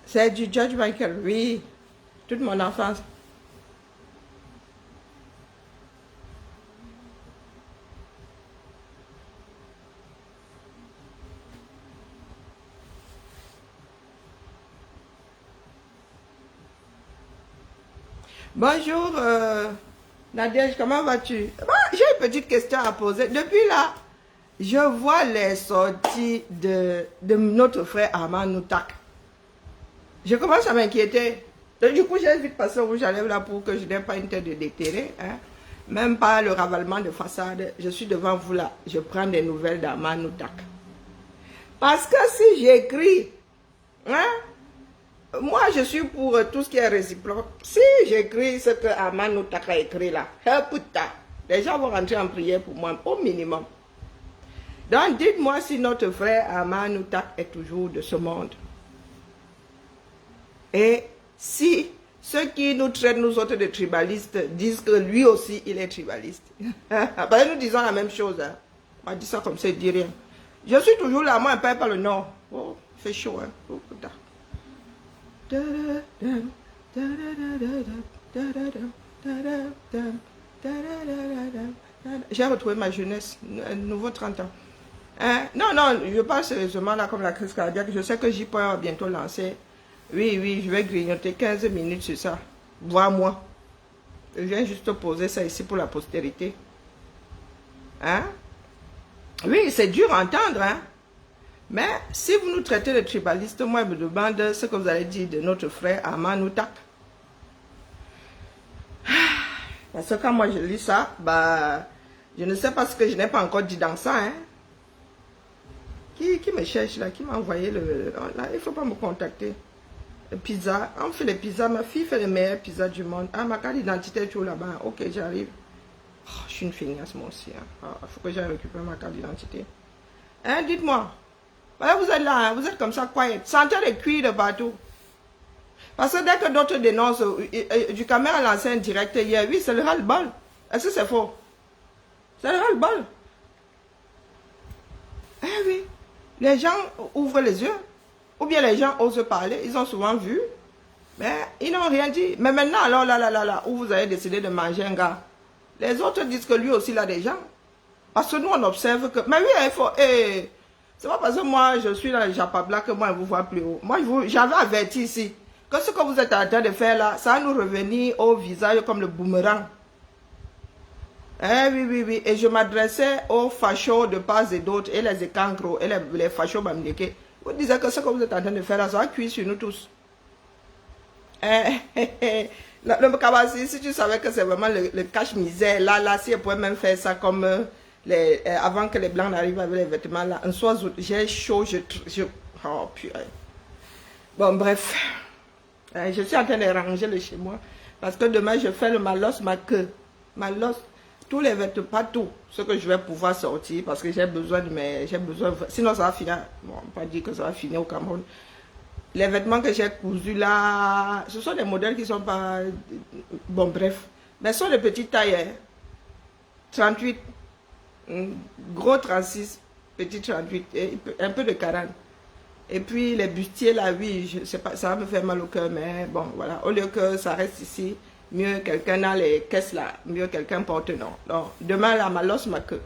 C'est du George Michael, oui. Toute mon enfance. Bonjour, Nadège, comment vas-tu? J'ai une petite question à poser. Depuis là, je vois les sorties de notre frère Armand Noutak. Je commence à m'inquiéter. Donc, du coup, j'ai vite passé au rouge à lèvres là pour que je n'ai pas une tête de déterré. Hein. Même pas le ravalement de façade. Je suis devant vous là. Je prends des nouvelles d'Armand Noutak. Parce que si j'écris, hein, moi je suis pour tout ce qui est réciproque. Si j'écris ce que Armand Noutak a écrit là, les gens vont rentrer en prière pour moi, au minimum. Donc dites-moi si notre frère Armand Noutak est toujours de ce monde. Et si ceux qui nous traitent, nous autres, de tribalistes, disent que lui aussi, il est tribaliste. Parce que nous disons la même chose. Hein. On dit ça comme ça, il dit rien. Je suis toujours là, moi, un peu par le nord. Oh, il fait chaud, hein. Oh, putain. J'ai retrouvé ma jeunesse, nouveau 30 ans. Hein? Non, non, je parle sérieusement là comme la crise cardiaque. Je sais que J.P. va bientôt lancer. Oui, oui, je vais grignoter 15 minutes sur ça. Voire moi. Je viens juste poser ça ici pour la postérité. Hein? Oui, c'est dur à entendre, hein? Mais si vous nous traitez de tribalistes, moi je me demande ce que vous allez dire de notre frère Armand Noutak. Parce que quand moi je lis ça, bah, je ne sais pas ce que je n'ai pas encore dit dans ça, hein? Qui me cherche là? Qui m'a envoyé le... Là, il ne faut pas me contacter. Pizza, on fait les pizzas, ma fille fait les meilleures pizzas du monde. Ah, ma carte d'identité est toujours là-bas. Ok, j'arrive. Oh, je suis une feignasse moi aussi. Il faut que j'aille récupérer ma carte d'identité. Hein, dites-moi. Voilà, vous êtes là, hein, vous êtes comme ça, quiet. Sentez les cuits de partout. Parce que dès que d'autres dénoncent, du caméra a lancé un direct hier, oui, c'est le ras-le-bol. Est-ce que c'est faux? C'est le ras-le-bol. Eh oui, les gens ouvrent les yeux. Ou bien les gens osent parler, ils ont souvent vu, mais ils n'ont rien dit. Mais maintenant, alors là, où vous avez décidé de manger un gars, les autres disent que lui aussi il a des gens. Parce que nous, on observe que... Mais oui, il faut... c'est pas parce que moi, je suis dans le Japabla que moi, je vous vois plus haut. Moi, j'avais averti ici que ce que vous êtes en train de faire là, ça va nous revenir au visage comme le boomerang. Eh oui, oui, oui. Et je m'adressais aux fachos de part et d'autres, et les écancros, et les fachos bamdeke. Vous disiez que ce que vous êtes en train de faire là, ça va cuire sur nous tous. Le Kabasi, si tu savais que c'est vraiment le cache-misère, là, si elle pouvait même faire ça comme avant que les blancs n'arrivent avec les vêtements là, un soir, j'ai chaud, oh purée. Bon, bref, je suis en train de ranger le chez moi, parce que demain, je fais le malos, ma queue, malos, tous les vêtements, pas tout, ce que je vais pouvoir sortir, parce que j'ai besoin de mes, sinon ça va finir, bon, on va pas dire que ça va finir au Cameroun. Les vêtements que j'ai cousus là, ce sont des modèles qui sont pas, bon bref, mais ce sont des petites tailles, hein. 38, gros 36, petit 38, et un peu de 40. Et puis les bustiers là, oui, je sais pas, ça va me faire mal au cœur, mais bon, voilà, au lieu que ça reste ici, mieux quelqu'un dans les caisses là, mieux quelqu'un porte, non. Donc, demain là, ma losse, ma queue.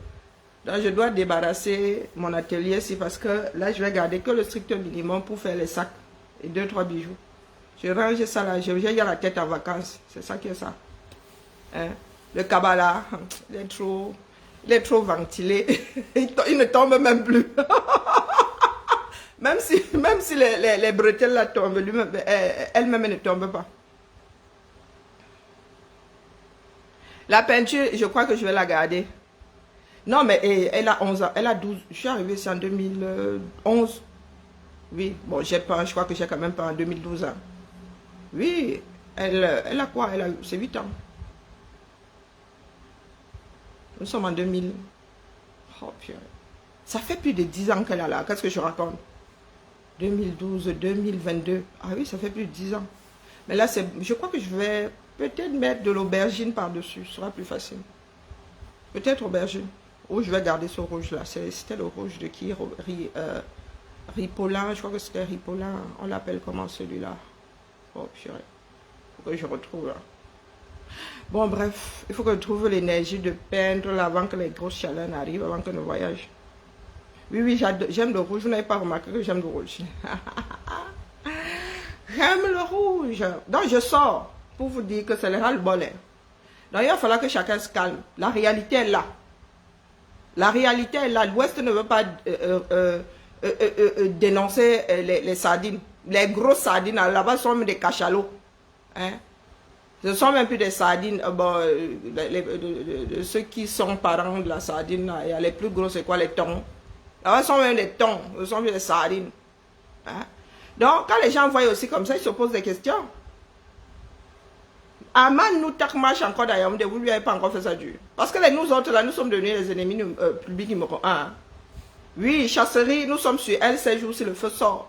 Donc, je dois débarrasser mon atelier ici parce que là, je vais garder que le strict minimum pour faire les sacs et 2-3 bijoux. Je range ça là, j'ai la tête en vacances, c'est ça qui est ça. Hein? Le cabala, il est trop ventilé, il ne tombe même plus. Même si les bretelles là tombent, elle-même ne tombe pas. La peinture, je crois que je vais la garder. Non, mais elle a 11 ans, elle a 12. Je suis arrivée ici en 2011. Oui, bon, je crois que j'ai quand même pas en 2012 ans. Oui, elle a quoi? Elle a c'est 8 ans. Nous sommes en 2000. Oh, purée. Ça fait plus de 10 ans qu'elle a là. Qu'est-ce que je raconte? 2012, 2022. Ah oui, ça fait plus de 10 ans. Mais là, je crois que je vais peut-être mettre de l'aubergine par-dessus. Ce sera plus facile. Peut-être aubergine. Ou je vais garder ce rouge là. C'était le rouge de qui? Ripolin, je crois que c'était Ripolin. On l'appelle comment celui-là? Oh, purée. Il faut que je retrouve. Bon, bref, il faut que je trouve l'énergie de peindre là, avant que les grosses chaleurs n'arrivent, avant que nous voyage. Oui, oui, j'aime le rouge. Vous n'avez pas remarqué que j'aime le rouge. J'aime le rouge. Donc, je sors pour vous dire que c'est le ras-le-bol. Donc, il va falloir que chacun se calme. La réalité est là. La réalité est là. L'Ouest ne veut pas dénoncer les sardines. Les grosses sardines, là-bas, sont des cachalots. Hein? Ce sont même plus des sardines. Ceux qui sont parents de la sardine, il y a les plus gros, c'est quoi, les thons. Là-bas, ce sont même des thons. Ce sont plus des sardines. Hein? Donc, quand les gens voient aussi comme ça, ils se posent des questions. Aman nous marche encore d'ailleurs, vous ne lui avez pas encore fait ça dur. Parce que nous autres, là, nous sommes devenus les ennemis publics numéro 1. Oui, chasserie, nous sommes sur elle 16 jours si le feu sort.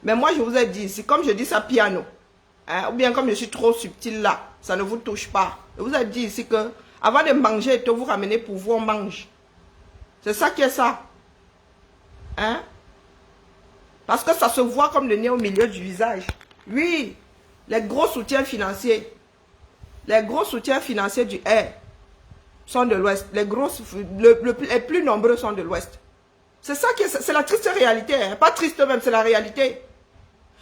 Mais moi, je vous ai dit ici, comme je dis ça piano, hein, ou bien comme je suis trop subtil là, ça ne vous touche pas. Je vous ai dit ici que, avant de manger, vous ramenez pour vous, on mange. C'est ça qui est ça. Hein? Parce que ça se voit comme le nez au milieu du visage. Oui, les gros soutiens financiers. Les gros soutiens financiers du R sont de l'Ouest. Les plus nombreux sont de l'Ouest. C'est ça qui est, c'est la triste réalité. Hein. Pas triste même, c'est la réalité.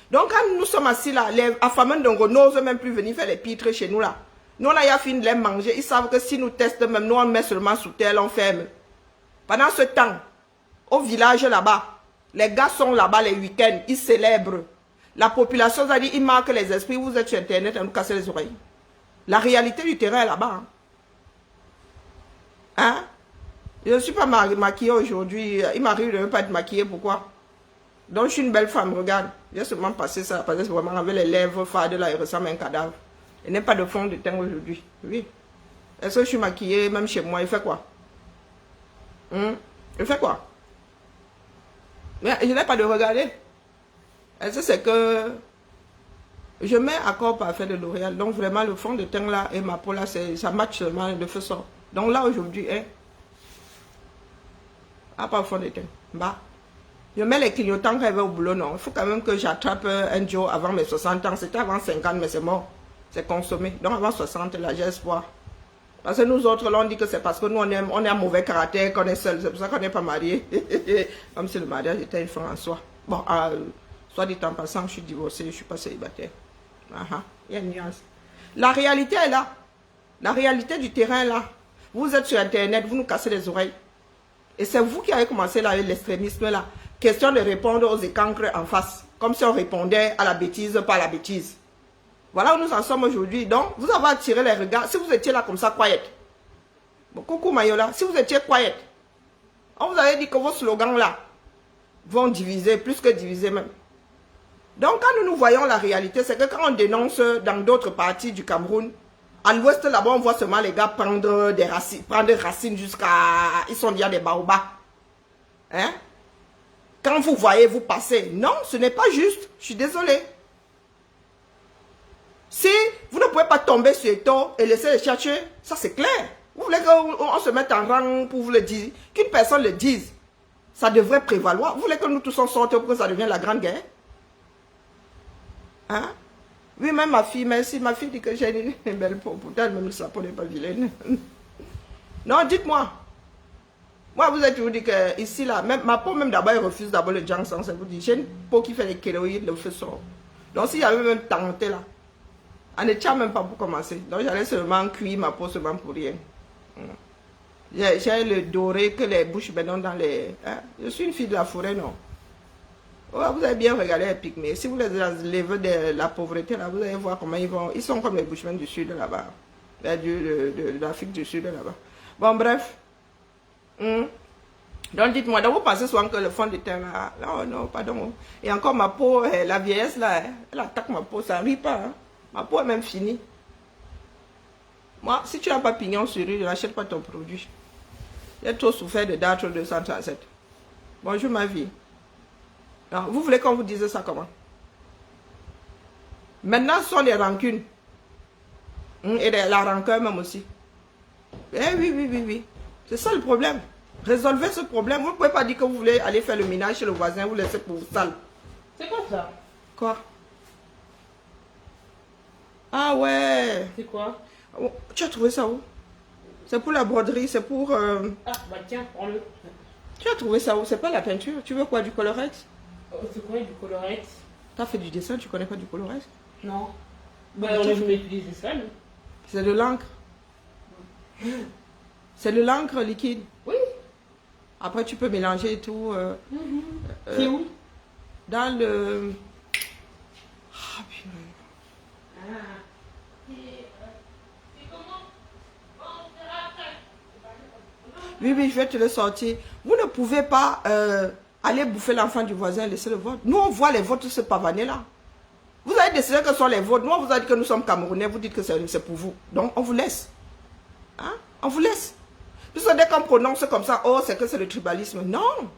Donc quand nous sommes assis là, les affamés d'Ongo n'osent même plus venir faire les pitres chez nous là. Nous on a fini de les manger. Ils savent que si nous testons même, nous on met seulement sous terre, on ferme. Pendant ce temps, au village là-bas, les gars sont là-bas les week-ends, ils célèbrent. La population a dit, ils marquent les esprits, vous êtes sur Internet, on nous casse les oreilles. La réalité du terrain est là-bas. Hein? Je ne suis pas maquillée aujourd'hui. Il m'arrive de ne pas être maquillée, pourquoi? Donc je suis une belle femme, regarde. J'ai seulement passé ça, parce que c'est vraiment avec les lèvres fades là, il ressemble à un cadavre. Il n'est pas de fond de teint aujourd'hui. Oui. Est-ce que je suis maquillée, même chez moi, il fait quoi? Il fait quoi? Mais je n'ai pas de regarder. Est-ce que c'est que je mets accord parfait de L'Oréal. Donc vraiment le fond de teint là et ma peau là, ça match seulement de feu sort. Donc là aujourd'hui, hein, pas fond de teint. Bah, je mets les clignotants quand je vais au boulot, non. Il faut quand même que j'attrape un jour avant mes 60 ans. C'était avant 50, mais c'est mort. C'est consommé. Donc avant 60, là, j'ai espoir. Parce que nous autres, là, on dit que c'est parce que nous, on est un mauvais caractère, qu'on est seul. C'est pour ça qu'on n'est pas mariés. Comme si le mariage était une fin en soi. Bon, soit dit en passant, je suis divorcée, je ne suis pas célibataire. Il y a une nuance. La réalité est là. La réalité du terrain est là. Vous êtes sur Internet, vous nous cassez les oreilles. Et c'est vous qui avez commencé là avec l'extrémisme là. Question de répondre aux écancres en face. Comme si on répondait à la bêtise, pas à la bêtise. Voilà où nous en sommes aujourd'hui. Donc, vous avez attiré les regards. Si vous étiez là comme ça, quiet. Bon, coucou Mayola. Si vous étiez quiet, on vous avait dit que vos slogans là vont diviser, plus que diviser même. Donc, quand nous voyons la réalité, c'est que quand on dénonce dans d'autres parties du Cameroun, à l'ouest là-bas, on voit seulement les gars prendre des racines jusqu'à... Ils sont déjà des baobabs. Hein? Quand vous voyez, vous passez. Non, ce n'est pas juste. Je suis désolée. Si vous ne pouvez pas tomber sur les taux et laisser les chercher, ça c'est clair. Vous voulez qu'on se mette en rang pour vous le dire, qu'une personne le dise, ça devrait prévaloir. Vous voulez que nous tous en sortions pour que ça devienne la grande guerre? Hein? Oui, même ma fille, merci. Ma fille dit que j'ai une belle peau. Pourtant, même sa peau n'est pas vilaine. Non, dites-moi. Moi, vous êtes toujours dit que ici, là, même, ma peau, même d'abord, elle refuse d'abord le Janssen. Ça vous dit, j'ai une peau qui fait les kéloïdes, le feu sort. Donc, s'il y avait même tenté là, on ne tient même pas pour commencer. Donc, j'allais seulement cuire ma peau seulement pour rien. J'ai le doré que les bouches maintenant dans les... Hein? Je suis une fille de la forêt, non? Ouais, vous avez bien regardé les pygmées. Si vous les levez de la pauvreté, là, vous allez voir comment ils vont. Ils sont comme les Bushmen du sud là-bas. De l'Afrique du sud là-bas. Bon, bref. Donc, dites-moi, donc vous pensez souvent que le fond de teint là... Non, non, pardon. Et encore ma peau, la vieillesse là, elle attaque ma peau, ça ne rit pas. Hein? Ma peau est même finie. Moi, si tu n'as pas pignon sur rue, je n'achète pas ton produit. J'ai trop souffert de Dartre 237. Bonjour ma vie. Alors, vous voulez qu'on vous dise ça comment? Maintenant, ce sont les rancunes. Et la rancœur même aussi. Eh oui, oui, oui, oui. C'est ça le problème. Résolvez ce problème. Vous ne pouvez pas dire que vous voulez aller faire le ménage chez le voisin, vous laissez pour vous sale. C'est quoi ça? Quoi? Ah ouais. C'est quoi? Oh, tu as trouvé ça où? C'est pour la broderie, c'est pour... Ah, bah tiens, prends-le. Tu as trouvé ça où? C'est pas la peinture. Tu veux quoi, du colorex? C'est quoi du colorex? T'as fait du dessin, tu connais pas du colorex? Non. Bah on a jamais utilisé ça, non? C'est de l'encre. C'est de l'encre liquide. Oui. Après, tu peux mélanger et tout. C'est où? Dans le... Ah, purée. Oui, oui, je vais te le sortir. Vous ne pouvez pas aller bouffer l'enfant du voisin et laisser le vôtre. Nous, on voit les vôtres se pavaner là. Vous avez décidé que ce sont les vôtres. Nous, on vous a dit que nous sommes Camerounais. Vous dites que c'est pour vous. Donc, on vous laisse. Hein? On vous laisse. Puisque dès qu'on prononce comme ça, oh, c'est que c'est le tribalisme. Non.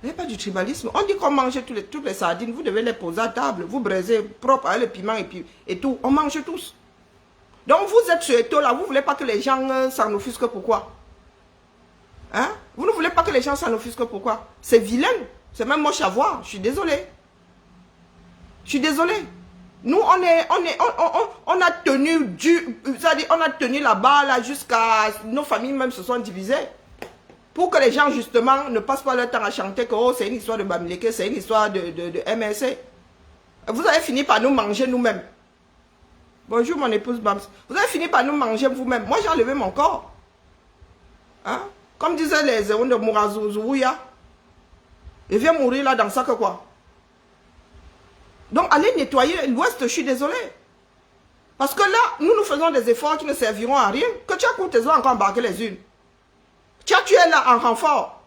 Il n'y a pas du tribalisme. On dit qu'on mange toutes les sardines. Vous devez les poser à table. Vous braisez propre avec le piment et tout. On mange tous. Donc, vous êtes sur Eto là. Vous ne voulez pas que les gens s'en offusquent. Pourquoi? Hein? Vous ne voulez pas que les gens s'en offusquent. Pourquoi? C'est vilain. C'est même moche à voir. Je suis désolé. Je suis désolé. Nous, on a tenu c'est-à-dire, on a tenu là-bas là, jusqu'à... Nos familles même se sont divisées. Pour que les gens, justement, ne passent pas leur temps à chanter que oh, c'est une histoire de Bamileke, c'est une histoire de MSC. Vous avez fini par nous manger nous-mêmes. Bonjour mon épouse Bams. Vous avez fini par nous manger vous-même. Moi, j'ai enlevé mon corps. Hein? Comme disaient les zéons de Mourazououya. Il vient mourir là dans ça que quoi? Donc, allez nettoyer l'Ouest, je suis désolé. Parce que là, nous faisons des efforts qui ne serviront à rien. Que tu as coupé tes encore embarqué les unes. Tu es là en renfort.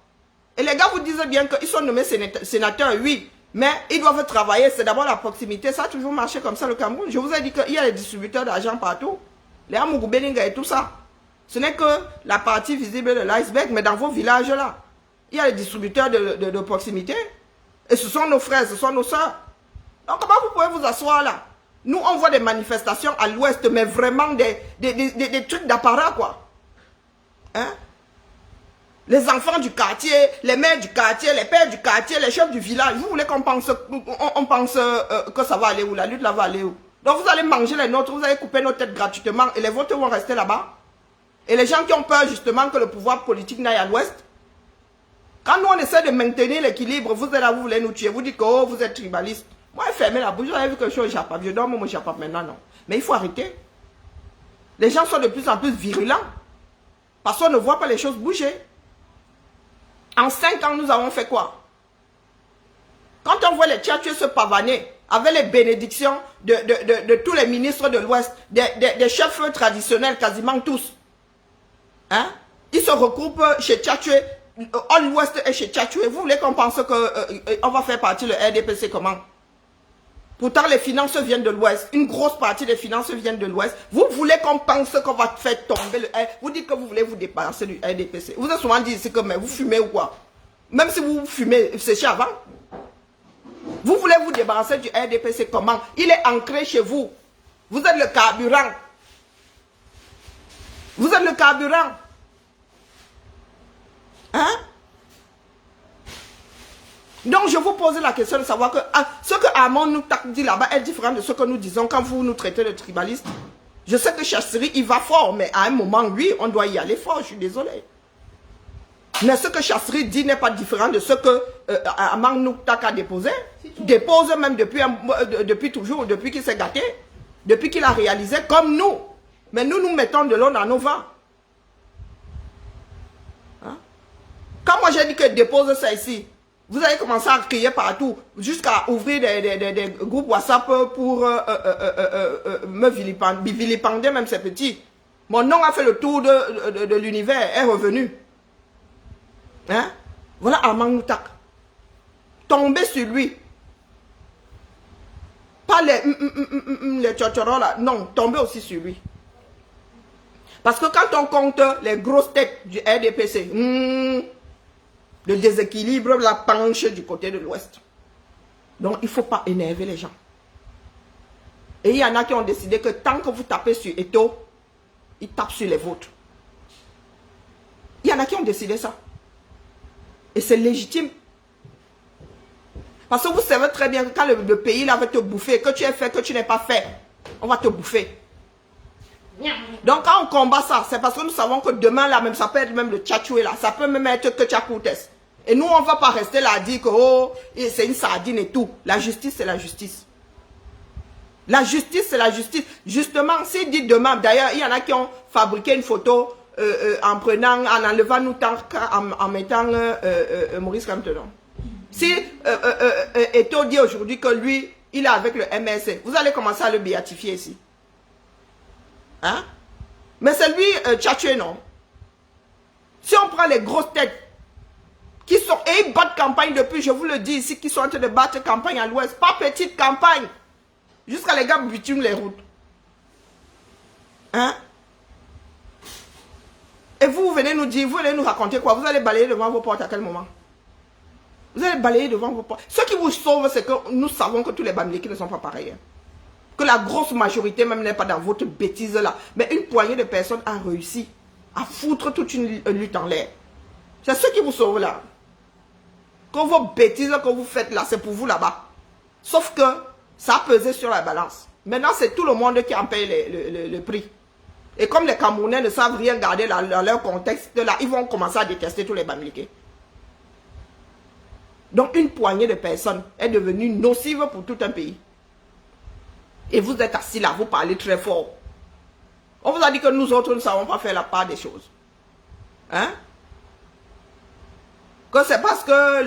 Et les gars vous disent bien qu'ils sont nommés sénateurs, oui. Mais ils doivent travailler. C'est d'abord la proximité. Ça a toujours marché comme ça, le Cameroun. Je vous ai dit qu'il y a des distributeurs d'argent partout. Les Amougou Belinga et tout ça. Ce n'est que la partie visible de l'iceberg. Mais dans vos villages là, il y a les distributeurs de proximité. Et ce sont nos frères, ce sont nos soeurs. Donc comment vous pouvez vous asseoir là? Nous, on voit des manifestations à l'ouest, mais vraiment des trucs d'apparat, quoi. Hein? Les enfants du quartier, les mères du quartier, les pères du quartier, les chefs du village. Vous voulez qu'on pense, que ça va aller où? La lutte là va aller où? Donc vous allez manger les nôtres, vous allez couper nos têtes gratuitement et les vôtres vont rester là-bas. Et les gens qui ont peur justement que le pouvoir politique n'aille à l'ouest. Quand nous on essaie de maintenir l'équilibre, vous êtes là, vous voulez nous tuer. Vous dites que oh, vous êtes tribaliste. Moi, fermez la bouche, j'avais vu que je suis au Japon. Je dors, moi, au Japon maintenant, non. Mais il faut arrêter. Les gens sont de plus en plus virulents. Parce qu'on ne voit pas les choses bouger. En 5 ans, nous avons fait quoi? Quand on voit les tchatcheux se pavaner avec les bénédictions de tous les ministres de l'Ouest, des chefs traditionnels, quasiment tous, hein? Ils se regroupent chez Tchatchoué, l'Ouest et chez Tchatchoué. Vous voulez qu'on pense qu'on va faire partie le RDPC comment? Pourtant, les finances viennent de l'Ouest. Une grosse partie des finances viennent de l'Ouest. Vous voulez qu'on pense qu'on va faire tomber le R. Vous dites que vous voulez vous débarrasser du RDPC. Vous avez souvent dit ici que mais vous fumez ou quoi? Même si vous fumez, séchez avant. Vous voulez vous débarrasser du RDPC comment? Il est ancré chez vous. Vous êtes le carburant. Vous êtes le carburant. Hein? Donc, je vous pose la question de savoir que ce que Armand nous dit là-bas est différent de ce que nous disons quand vous nous traitez de tribalistes. Je sais que Chasserie, il va fort, mais à un moment, oui, on doit y aller fort, je suis désolé. Mais ce que Chasserie dit n'est pas différent de ce que Armand nous a déposé. Dépose même depuis toujours, depuis qu'il s'est gâté, depuis qu'il a réalisé comme nous. Mais nous, nous mettons de l'eau dans nos vents. Hein? Quand moi j'ai dit que dépose ça ici, vous avez commencé à crier partout, jusqu'à ouvrir des groupes WhatsApp pour me vilipender, même ces petits. Mon nom a fait le tour de l'univers, est revenu. Hein? Voilà Armand Moutak. Tombez sur lui. Pas les tchotchoros là, non, tombez aussi sur lui. Parce que quand on compte les grosses têtes du RDPC, le déséquilibre la penche du côté de l'Ouest. Donc, il ne faut pas énerver les gens. Et il y en a qui ont décidé que tant que vous tapez sur Eto, ils tapent sur les vôtres. Il y en a qui ont décidé ça. Et c'est légitime. Parce que vous savez très bien que quand le pays là va te bouffer, que tu aies fait, que tu n'aies pas fait, on va te bouffer. Donc quand on combat ça, c'est parce que nous savons que demain là même, ça peut être même le tchatchoué là, ça peut même être que Tchakoutes. Et nous on ne va pas rester là à dire que oh, c'est une sardine et tout. La justice c'est la justice. La justice c'est la justice. Justement, s'il dit demain, d'ailleurs il y en a qui ont fabriqué une photo en prenant, en enlevant nous en mettant Maurice Kamtenon. Si Eto dit aujourd'hui que lui, il est avec le MSC, vous allez commencer à le béatifier ici. Hein? Mais c'est lui, Tchatchoué, non? Si on prend les grosses têtes, qui sont, et ils battent campagne depuis, je vous le dis ici, qui sont en train de battre campagne à l'ouest, pas petite campagne, jusqu'à les gars bitument les routes. Hein? Et vous venez nous dire, vous venez nous raconter quoi? Vous allez balayer devant vos portes à quel moment? Vous allez balayer devant vos portes. Ce qui vous sauve, c'est que nous savons que tous les Bamilekis ne sont pas pareils. Hein. Que la grosse majorité même n'est pas dans votre bêtise là. Mais une poignée de personnes a réussi à foutre toute une lutte en l'air. C'est ce qui vous sauve là. Que vos bêtises que vous faites là, c'est pour vous là-bas. Sauf que ça a pesé sur la balance. Maintenant, c'est tout le monde qui en paye le prix. Et comme les Camerounais ne savent rien garder dans leur contexte là, ils vont commencer à détester tous les Bamilekis. Donc, une poignée de personnes est devenue nocive pour tout un pays. Et vous êtes assis là, vous parlez très fort. On vous a dit que nous autres ne savons pas faire la part des choses. Hein? Que c'est parce que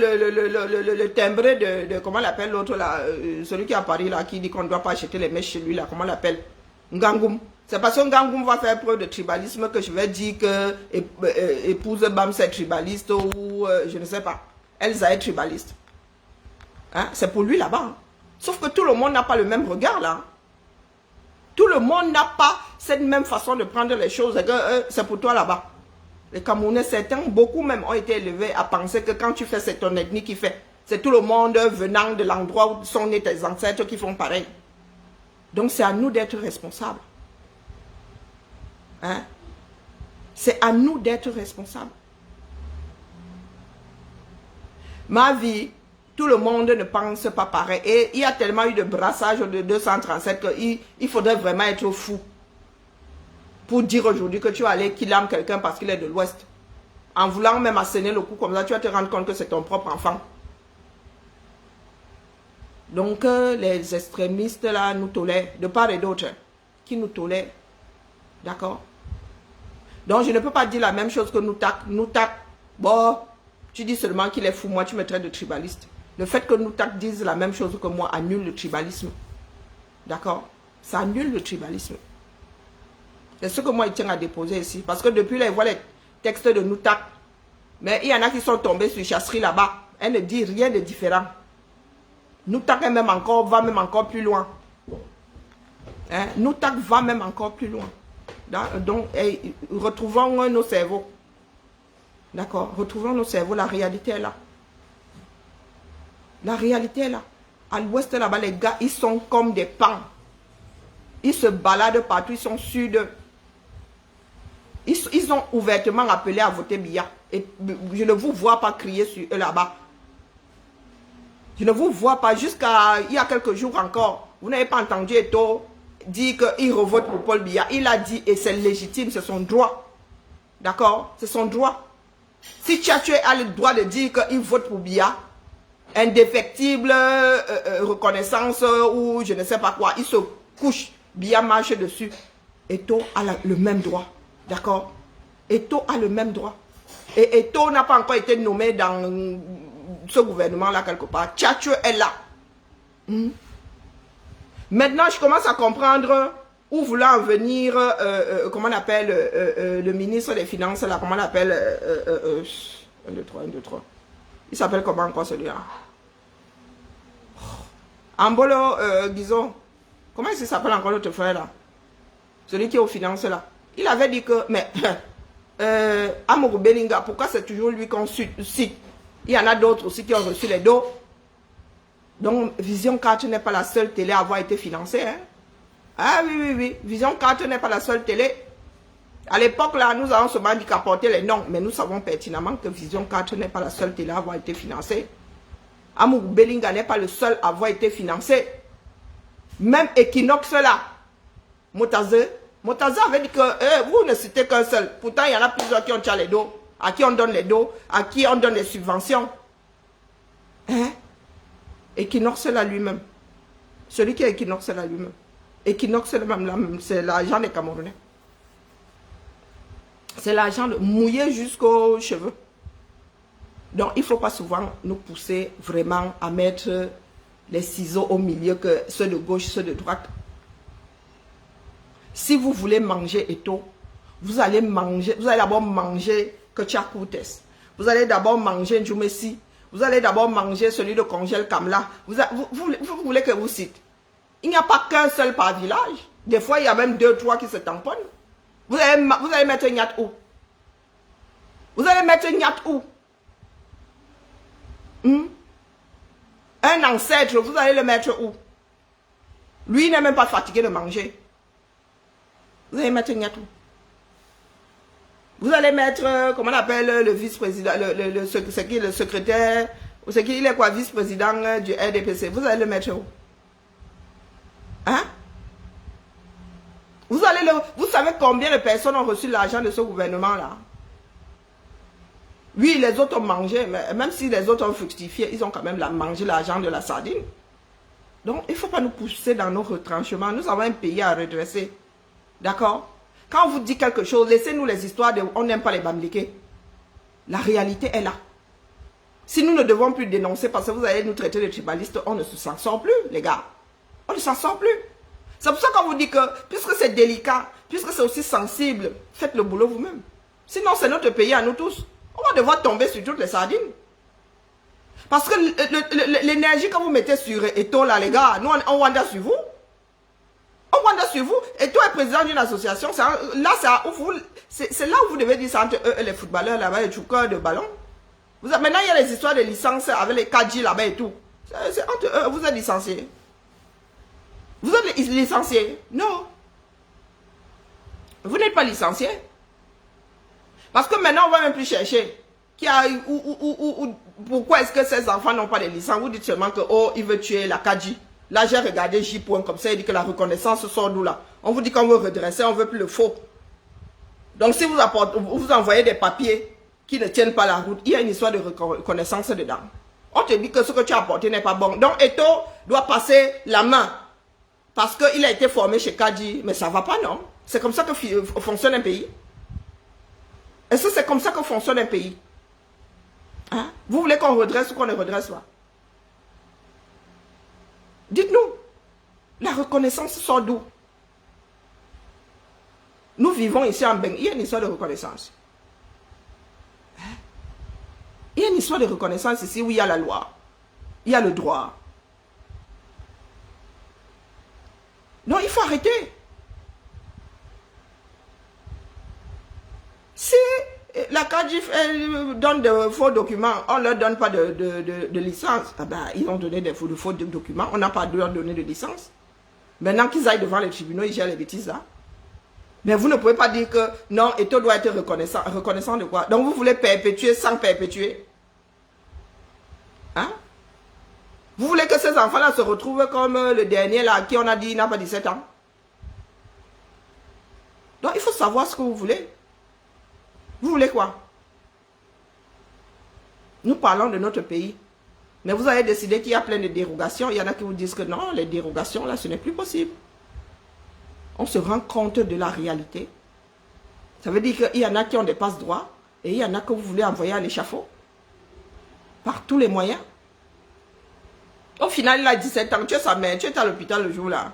le timbré de comment l'appelle l'autre là, celui qui est à Paris là, qui dit qu'on ne doit pas acheter les mèches chez lui là, comment l'appelle? Ngangoum. C'est parce que Ngangoum va faire preuve de tribalisme que je vais dire que épouse Bam c'est tribaliste ou je ne sais pas. Elsa est tribaliste. Hein? C'est pour lui là-bas. Hein? Sauf que tout le monde n'a pas le même regard là. Tout le monde n'a pas cette même façon de prendre les choses. C'est pour toi là-bas. Les Camerounais, certains, beaucoup même ont été élevés à penser que quand tu fais, c'est ton ethnie qui fait. C'est tout le monde venant de l'endroit où sont nés tes ancêtres qui font pareil. Donc c'est à nous d'être responsables. Hein? C'est à nous d'être responsables. Ma vie, tout le monde ne pense pas pareil. Et il y a tellement eu de brassage de 237 qu'il faudrait vraiment être fou pour dire aujourd'hui que tu vas aller killer quelqu'un parce qu'il est de l'Ouest. En voulant même asséner le coup comme ça, tu vas te rendre compte que c'est ton propre enfant. Donc les extrémistes là nous tolèrent, de part et d'autre, qui nous tolèrent. D'accord? Donc je ne peux pas dire la même chose que nous tac. Bon, tu dis seulement qu'il est fou, moi tu me traites de tribaliste. Le fait que nous disent la même chose que moi annule le tribalisme. D'accord? Ça annule le tribalisme. C'est ce que moi, il tient à déposer ici. Parce que depuis là, il voit les textes de Noutak. Mais il y en a qui sont tombés sur Chasserie là-bas. Elle ne dit rien de différent. Noutak va même encore plus loin. Hein? Noutak va même encore plus loin. Donc, retrouvons nos cerveaux. D'accord? Retrouvons nos cerveaux. La réalité est là. La réalité est là. À l'ouest là-bas, les gars, ils sont comme des pans. Ils se baladent partout, ils sont sûrs de... Ils ont ouvertement appelé à voter Biya. Et je ne vous vois pas crier sur eux là-bas. Je ne vous vois pas. Jusqu'à il y a quelques jours encore, vous n'avez pas entendu Eto dire qu'il revote pour Paul Biya. Il a dit, et c'est légitime, c'est son droit. D'accord? C'est son droit. Si Tchatchoué a le droit de dire qu'il vote pour Biya, indéfectible reconnaissance ou je ne sais pas quoi, il se couche, Biya marche dessus. Eto a le même droit. D'accord? Eto a le même droit. Et Eto n'a pas encore été nommé dans ce gouvernement-là quelque part. Tchatchoué est là. Maintenant, je commence à comprendre où voulait en venir, comment on appelle, le ministre des Finances, là, comment on appelle, 1, 2, 3. Il s'appelle comment encore celui-là? Ambolo, disons, comment il s'appelle encore l'autre frère là? Celui qui est aux finances là. Il avait dit que, mais, Amourou Belinga, pourquoi c'est toujours lui qu'on cite? Il y en a d'autres aussi qui ont reçu les dos. Donc, Vision 4 n'est pas la seule télé à avoir été financée. Hein? Ah oui. Vision 4 n'est pas la seule télé. À l'époque, là, nous avons seulement dit qu'apporter les noms, mais nous savons pertinemment que Vision 4 n'est pas la seule télé à avoir été financée. Amour Belinga n'est pas le seul à avoir été financé. Même Equinox là, Motaze avait dit que vous ne citez qu'un seul. Pourtant, il y en a plusieurs qui ont tiré les dos, à qui on donne les dos, à qui on donne les subventions. Hein? Equinox là lui-même. Celui qui est Equinox là lui-même. Equinox c'est l'argent des Camerounais. C'est l'argent mouillé jusqu'aux cheveux. Donc, il ne faut pas souvent nous pousser vraiment à mettre les ciseaux au milieu, que ceux de gauche, ceux de droite. Si vous voulez manger Eto, vous allez d'abord manger Ketia Koutes. Vous allez d'abord manger Njumesi. Vous allez d'abord manger celui de Congel Kamla. Vous voulez que vous cite. Il n'y a pas qu'un seul par village. Des fois, il y a même 2, 3 qui se tamponnent. Vous allez mettre Nyat où? Vous allez mettre Nyat où? Un ancêtre, vous allez le mettre où? Lui, il n'est même pas fatigué de manger. Vous allez mettre Nyat où? Vous allez mettre, comment on appelle le vice-président, c'est qui le secrétaire, c'est qui, il est quoi, vice-président du RDPC. Vous allez le mettre où? Hein? Vous savez combien de personnes ont reçu l'argent de ce gouvernement-là? Oui, les autres ont mangé, mais même si les autres ont fructifié, ils ont quand même mangé l'argent de la sardine. Donc, il ne faut pas nous pousser dans nos retranchements. Nous avons un pays à redresser. D'accord? Quand on vous dit quelque chose, laissez-nous les histoires de on n'aime pas les bambliqués. La réalité est là. Si nous ne devons plus dénoncer parce que vous allez nous traiter de tribalistes, on ne s'en sort plus, les gars. On ne s'en sort plus. C'est pour ça qu'on vous dit que, puisque c'est délicat, puisque c'est aussi sensible, faites le boulot vous-même. Sinon, c'est notre pays à nous tous. On va devoir tomber sur toutes les sardines. Parce que l'énergie que vous mettez sur Eto, là, les gars, nous, on wanda sur vous. On wanda sur vous. Eto est président d'une association. C'est là où vous devez dire, c'est entre eux et les footballeurs, là-bas, les chouceurs de ballon. Maintenant, il y a les histoires de licences avec les KG là-bas et tout. C'est entre eux, vous êtes licenciés. Vous êtes licencié? Non. Vous n'êtes pas licencié. Parce que maintenant, on ne va même plus chercher. Pourquoi est-ce que ces enfants n'ont pas de licence? Vous dites seulement que, oh, il veut tuer la Kadji. Là, j'ai regardé J. comme ça, il dit que la reconnaissance sort d'où là? On vous dit qu'on veut redresser, on ne veut plus le faux. Donc, si vous envoyez des papiers qui ne tiennent pas la route, il y a une histoire de reconnaissance dedans. On te dit que ce que tu as apporté n'est pas bon. Donc, Eto doit passer la main. Parce qu'il a été formé chez Kadji. Mais ça ne va pas, non? C'est comme ça que fonctionne un pays. Est-ce que c'est comme ça que fonctionne un pays? Hein? Vous voulez qu'on redresse ou qu'on ne redresse pas? Dites-nous. La reconnaissance sort d'où? Nous vivons ici en Beng. Il y a une histoire de reconnaissance. Hein? Il y a une histoire de reconnaissance ici où il y a la loi. Il y a le droit. Non, il faut arrêter. Si la CADIF donne de faux documents, on ne leur donne pas de licence. Ah ben, ils ont donné des faux documents, on n'a pas de leur donner de licence. Maintenant qu'ils aillent devant les tribunaux, ils gèrent les bêtises là. Mais vous ne pouvez pas dire que non, Eto doit être reconnaissant. Reconnaissant de quoi? Donc vous voulez perpétuer sans perpétuer? Hein? Vous voulez que ces enfants-là se retrouvent comme le dernier là, à qui on a dit il n'a pas 17 ans? Donc il faut savoir ce que vous voulez. Vous voulez quoi? Nous parlons de notre pays. Mais vous avez décidé qu'il y a plein de dérogations. Il y en a qui vous disent que non, les dérogations là, ce n'est plus possible. On se rend compte de la réalité. Ça veut dire qu'il y en a qui ont des passe-droits et il y en a que vous voulez envoyer à l'échafaud. Par tous les moyens. Au final, il a 17 ans. Tu es sa mère. Tu étais à l'hôpital le jour là.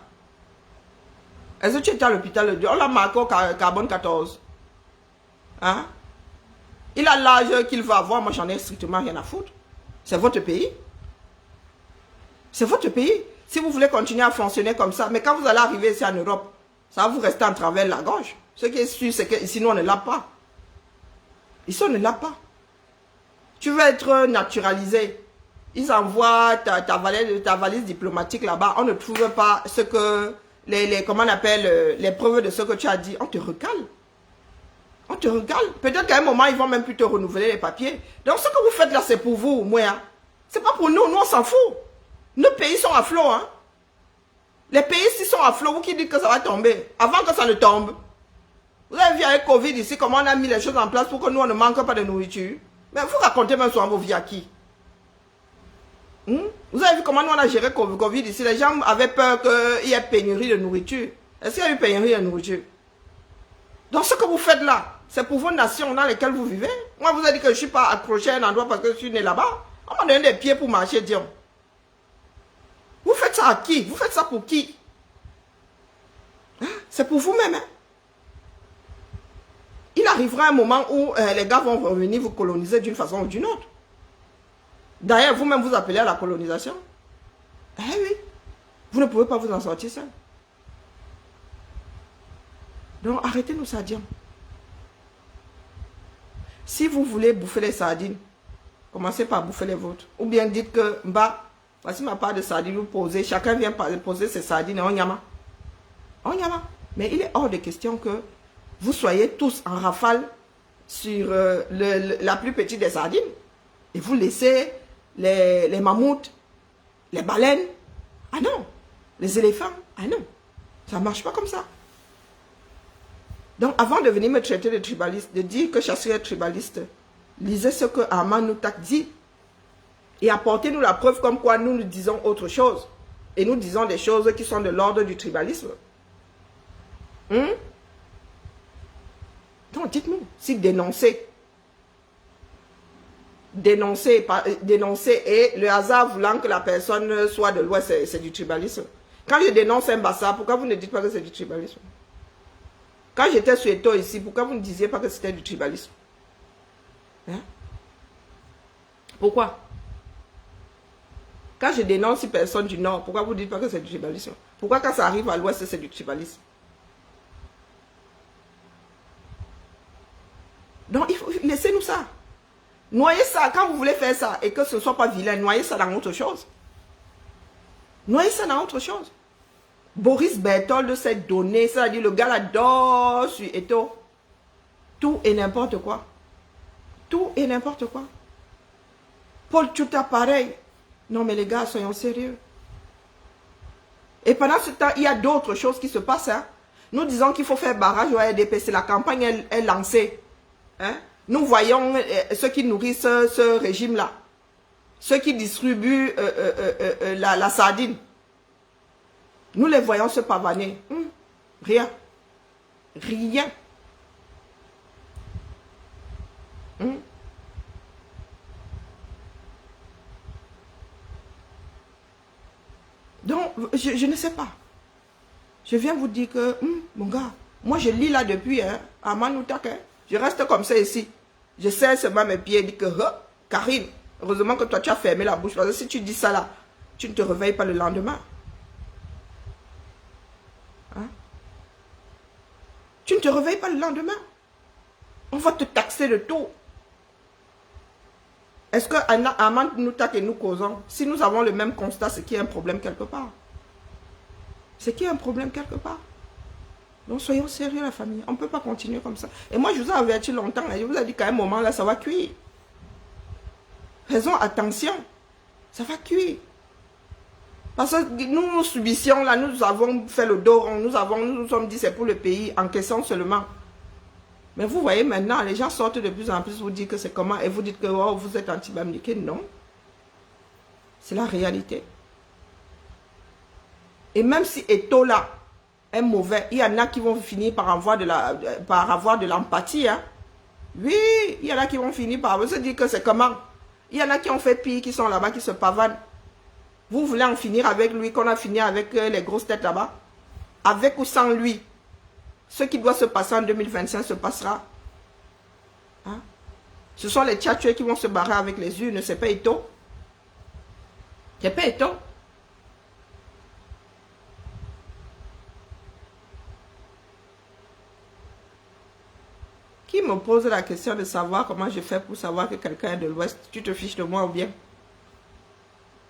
Est-ce que tu étais à l'hôpital le jour? On l'a marqué au carbone 14. Hein? Il a l'âge qu'il va avoir. Moi, j'en ai strictement rien à foutre. C'est votre pays. C'est votre pays. Si vous voulez continuer à fonctionner comme ça, mais quand vous allez arriver ici en Europe, ça va vous rester en travers de la gorge. Ce qui est sûr, c'est qu'ici, nous, on ne l'a pas. Ici, on ne l'a pas. Tu veux être naturalisé. Ils envoient ta valise diplomatique là-bas. On ne trouve pas ce que, comment on appelle, les preuves de ce que tu as dit. On te recale. On te regarde. Peut-être qu'à un moment, ils vont même plus te renouveler les papiers. Donc, ce que vous faites là, c'est pour vous, moi. Hein. C'est pas pour nous. Nous, on s'en fout. Nos pays sont à flot. Hein. Les pays ici sont à flot. Vous qui dites que ça va tomber. Avant que ça ne tombe. Vous avez vu avec Covid ici, comment on a mis les choses en place pour que nous, on ne manque pas de nourriture. Mais vous racontez même souvent vos vies à qui? Vous avez vu comment nous, on a géré Covid ici. Les gens avaient peur qu'il y ait pénurie de nourriture. Est-ce qu'il y a eu pénurie de nourriture? Donc, ce que vous faites là, c'est pour vos nations dans lesquelles vous vivez. Moi, vous avez dit que je ne suis pas accroché à un endroit parce que je suis né là-bas. On m'a donné des pieds pour marcher, Dion. Vous faites ça à qui? Vous faites ça pour qui? Hein? C'est pour vous-même. Hein? Il arrivera un moment où les gars vont revenir vous coloniser d'une façon ou d'une autre. D'ailleurs, vous-même vous appelez à la colonisation. Eh oui. Vous ne pouvez pas vous en sortir seul. Donc, arrêtez-nous ça, Dion. Si vous voulez bouffer les sardines, commencez par bouffer les vôtres. Ou bien dites que, bah, voici ma part de sardines, vous posez, chacun vient poser ses sardines et on yama. On yama. Mais il est hors de question que vous soyez tous en rafale sur la plus petite des sardines et vous laissez les mammouths, les baleines. Ah non. Les éléphants. Ah non. Ça ne marche pas comme ça. Donc, avant de venir me traiter de tribaliste, de dire que je suis un tribaliste, lisez ce que Armand Noutak dit et apportez-nous la preuve comme quoi nous disons autre chose. Et nous disons des choses qui sont de l'ordre du tribalisme. Donc, dites-nous, si dénoncer et le hasard voulant que la personne soit de l'Ouest, c'est du tribalisme. Quand je dénonce un Bassa, pourquoi vous ne dites pas que c'est du tribalisme? Quand j'étais sur Eto ici, pourquoi vous ne disiez pas que c'était du tribalisme? Hein? Pourquoi? Quand je dénonce une personne du Nord, pourquoi vous ne dites pas que c'est du tribalisme? Pourquoi quand ça arrive à l'Ouest, c'est du tribalisme? Donc, il faut laissez-nous ça. Noyez ça, quand vous voulez faire ça, et que ce ne soit pas vilain, noyez ça dans autre chose. Noyez ça dans autre chose. Boris Berthold s'est donné, c'est-à-dire le gars là dort sur Eto. Tout et n'importe quoi. Tout et n'importe quoi. Paul Tchouta, pareil. Non mais les gars, soyons sérieux. Et pendant ce temps, il y a d'autres choses qui se passent. Hein. Nous disons qu'il faut faire barrage au RDPC. La campagne est lancée. Hein. Nous voyons ceux qui nourrissent ce régime-là. Ceux qui distribuent la sardine. Nous les voyons se pavaner. Rien. Rien. Donc, je ne sais pas. Je viens vous dire que, mon gars, moi je lis là depuis, à Manoutak, je reste comme ça ici. Je serre seulement mes pieds et dis que, Karine, heureusement que toi tu as fermé la bouche. Parce que si tu dis ça là, tu ne te réveilles pas le lendemain. Hein? Tu ne te réveilles pas le lendemain. On va te taxer de tout. Est-ce que Armand Noutak et nous causons, si nous avons le même constat, c'est qu'il y a un problème quelque part. C'est qu'il y a un problème quelque part. Donc soyons sérieux la famille. On ne peut pas continuer comme ça. Et moi je vous ai averti longtemps. Et je vous ai dit qu'à un moment là, ça va cuire. Faisons attention. Ça va cuire. Parce que nous subissions là, nous avons fait le dos rond. Nous sommes dit c'est pour le pays, encaissons seulement. Mais vous voyez maintenant, les gens sortent de plus en plus, vous dites que c'est comment, et vous dites que oh, vous êtes anti-bamniqué. Non. C'est la réalité. Et même si Eto là est mauvais, il y en a qui vont finir par avoir de l'empathie. Hein. Oui, il y en a qui vont finir par se dire que c'est comment. Il y en a qui ont fait pire, qui sont là-bas, qui se pavanent. Vous voulez en finir avec lui, qu'on a fini avec les grosses têtes là-bas? Avec ou sans lui? Ce qui doit se passer en 2025 se passera. Hein? Ce sont les tchatcheurs qui vont se barrer avec les urnes, c'est pas Eto. C'est pas Eto. Qui me pose la question de savoir comment je fais pour savoir que quelqu'un est de l'Ouest? Tu te fiches de moi ou bien?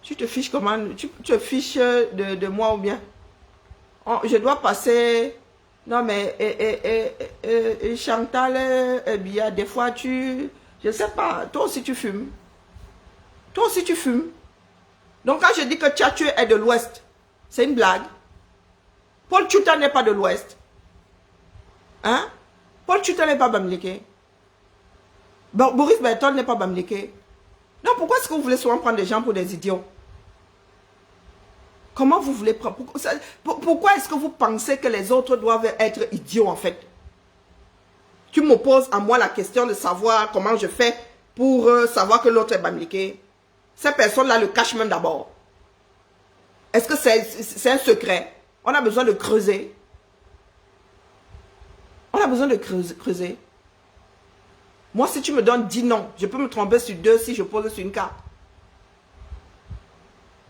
Tu te fiches comment? Tu te fiches de moi ou bien? Je dois passer Non, mais Chantal, eh bien, des fois, je sais pas, toi aussi tu fumes. Toi aussi tu fumes. Donc, quand je dis que Tchatchou est de l'Ouest, c'est une blague. Paul Tchouta n'est pas de l'Ouest. Hein? Paul Tchouta n'est pas bamileke. Boris Bertol n'est pas bamileke. Donc, pourquoi est-ce que vous voulez souvent prendre des gens pour des idiots? Comment vous voulez prendre? Pourquoi est-ce que vous pensez que les autres doivent être idiots en fait? Tu m'opposes à moi la question de savoir comment je fais pour savoir que l'autre est bamileke. Ces personnes-là le cachent même d'abord. Est-ce que c'est un secret? On a besoin de creuser. On a besoin de creuser. Moi, si tu me donnes 10 noms, je peux me tromper sur 2 si je pose sur une carte.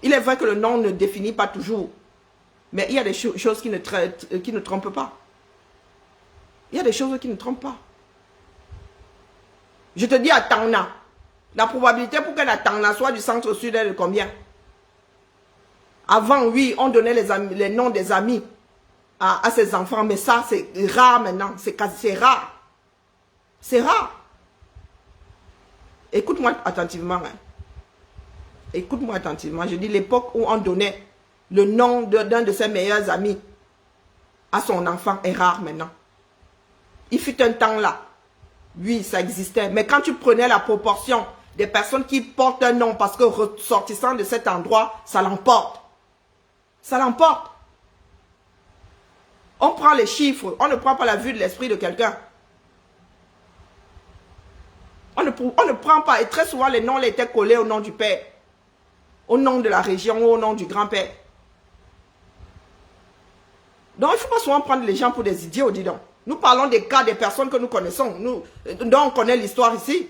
Il est vrai que le nom ne définit pas toujours. Mais il y a des choses qui ne trompent pas. Il y a des choses qui ne trompent pas. Je te dis à Tangna. La probabilité pour que la Tangna soit du centre-sud est de combien? Avant, oui, on donnait les noms des amis à ses enfants. Mais ça, c'est rare maintenant. C'est rare. C'est rare. Écoute-moi attentivement. Hein. Écoute-moi attentivement. Je dis l'époque où on donnait le nom d'un de ses meilleurs amis à son enfant est rare maintenant. Il fut un temps là. Oui, ça existait. Mais quand tu prenais la proportion des personnes qui portent un nom parce que ressortissant de cet endroit, ça l'emporte. Ça l'emporte. On prend les chiffres. On ne prend pas la vue de l'esprit de quelqu'un. On ne prend pas. Et très souvent, les noms étaient collés au nom du père. Au nom de la région ou au nom du grand-père. Donc, il ne faut pas souvent prendre les gens pour des idiots, dis donc. Nous parlons des cas des personnes que nous connaissons. Dont on connaît l'histoire ici.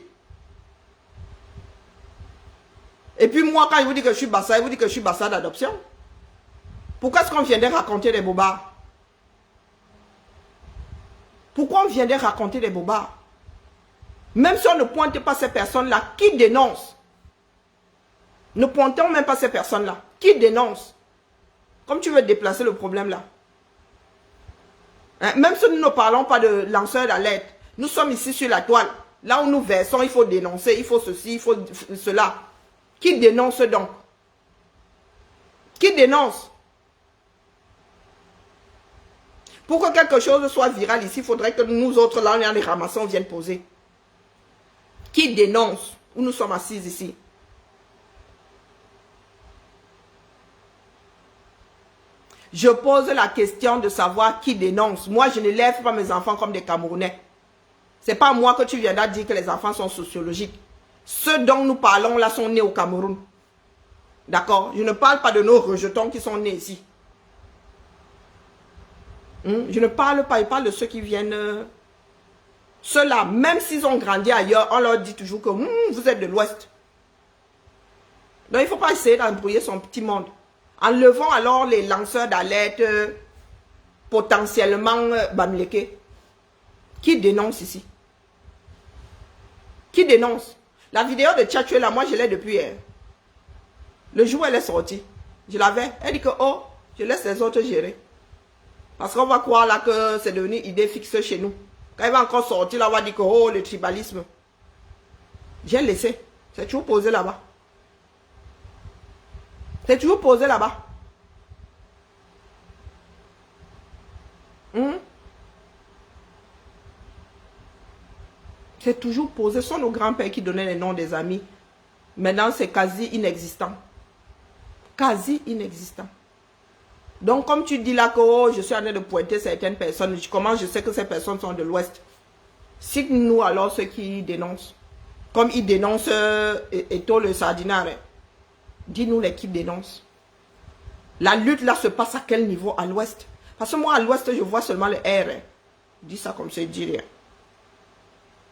Et puis moi, quand il vous dit que je suis Bassa, il vous dit que je suis Bassa d'adoption. Pourquoi est-ce qu'on viendrait raconter des bobards? Pourquoi on viendrait raconter des bobards? Même si on ne pointe pas ces personnes-là, qui dénonce? Ne pointons même pas ces personnes-là. Qui dénonce? Comme tu veux déplacer le problème là. Hein? Même si nous ne parlons pas de lanceurs d'alerte, nous sommes ici sur la toile. Là où nous versons, il faut dénoncer, il faut ceci, il faut cela. Qui dénonce donc? Qui dénonce? Pour que quelque chose soit viral ici, il faudrait que nous autres, là, on les ramassons, viennent poser. Qui dénonce? Où nous sommes assis ici. Je pose la question de savoir qui dénonce. Moi, je ne lève pas mes enfants comme des Camerounais. Ce n'est pas moi que tu viendras dire que les enfants sont sociologiques. Ceux dont nous parlons là sont nés au Cameroun. D'accord? Je ne parle pas de nos rejetons qui sont nés ici. Je ne parle pas, je parle de ceux qui viennent... Ceux-là, même s'ils ont grandi ailleurs, on leur dit toujours que vous êtes de l'Ouest. Donc, il ne faut pas essayer d'embrouiller son petit monde. Enlevons alors les lanceurs d'alerte potentiellement bamileke. Qui dénonce ici? Qui dénonce? La vidéo de Tchatchou là, moi je l'ai depuis hier. Le jour où elle est sortie, je l'avais. Elle dit que oh, je laisse les autres gérer. Parce qu'on va croire là que c'est devenu idée fixe chez nous. Quand il va encore sortir là, on va dire que oh, le tribalisme. J'ai laissé. C'est toujours posé là-bas. C'est toujours posé là-bas. C'est toujours posé. Ce sont nos grands-pères qui donnaient les noms des amis. Maintenant, c'est quasi inexistant. Quasi inexistant. Donc, comme tu dis là que oh, je suis en train de pointer certaines personnes, comment je sais que ces personnes sont de l'Ouest? Cite-nous alors ceux qui dénoncent. Comme ils dénoncent Eto le Sardinare. Dis-nous les qui dénoncent. La lutte là se passe à quel niveau à l'Ouest? Parce que moi à l'Ouest, je vois seulement le R. Je dis ça comme ça, je dis rien.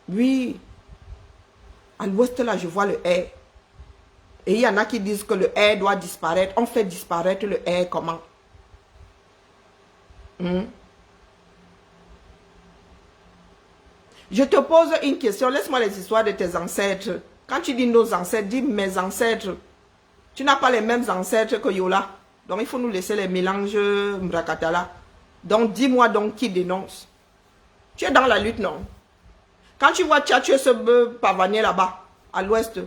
Oui. À l'Ouest là, je vois le R. Et il y en a qui disent que le R doit disparaître. On fait disparaître le R comment? Je te pose une question. Laisse-moi les histoires de tes ancêtres. Quand tu dis nos ancêtres, dis mes ancêtres. Tu n'as pas les mêmes ancêtres que Yola. Donc il faut nous laisser les mélanges Mrakatala. Donc, dis-moi donc qui dénonce. Tu es dans la lutte, non? Quand tu vois Tchatchou se pavaner là-bas, à l'ouest,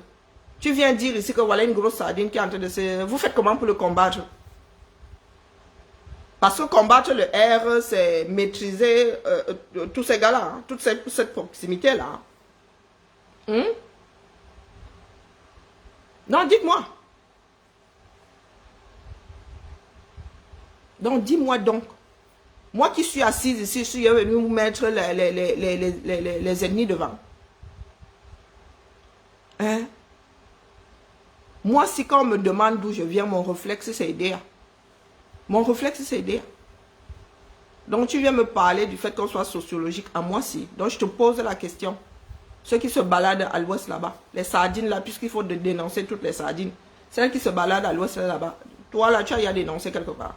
tu viens dire ici que voilà une grosse sardine qui est en train de se... Vous faites comment pour le combattre? Parce que combattre le R, c'est maîtriser tous ces gars-là, hein, toute cette proximité-là. Hein? Non, dites-moi. Donc, dis-moi donc. Moi qui suis assise ici, je suis venu vous mettre les ennemis devant. Hein? Moi, si quand on me demande d'où je viens, mon réflexe, c'est aider. Mon réflexe, c'est aider. Donc, tu viens me parler du fait qu'on soit sociologique à moi, si. Donc, je te pose la question. Ceux qui se baladent à l'ouest là-bas, les sardines là, puisqu'il faut dénoncer toutes les sardines. Celles qui se baladent à l'ouest là-bas. Toi là, tu as dénoncé quelque part.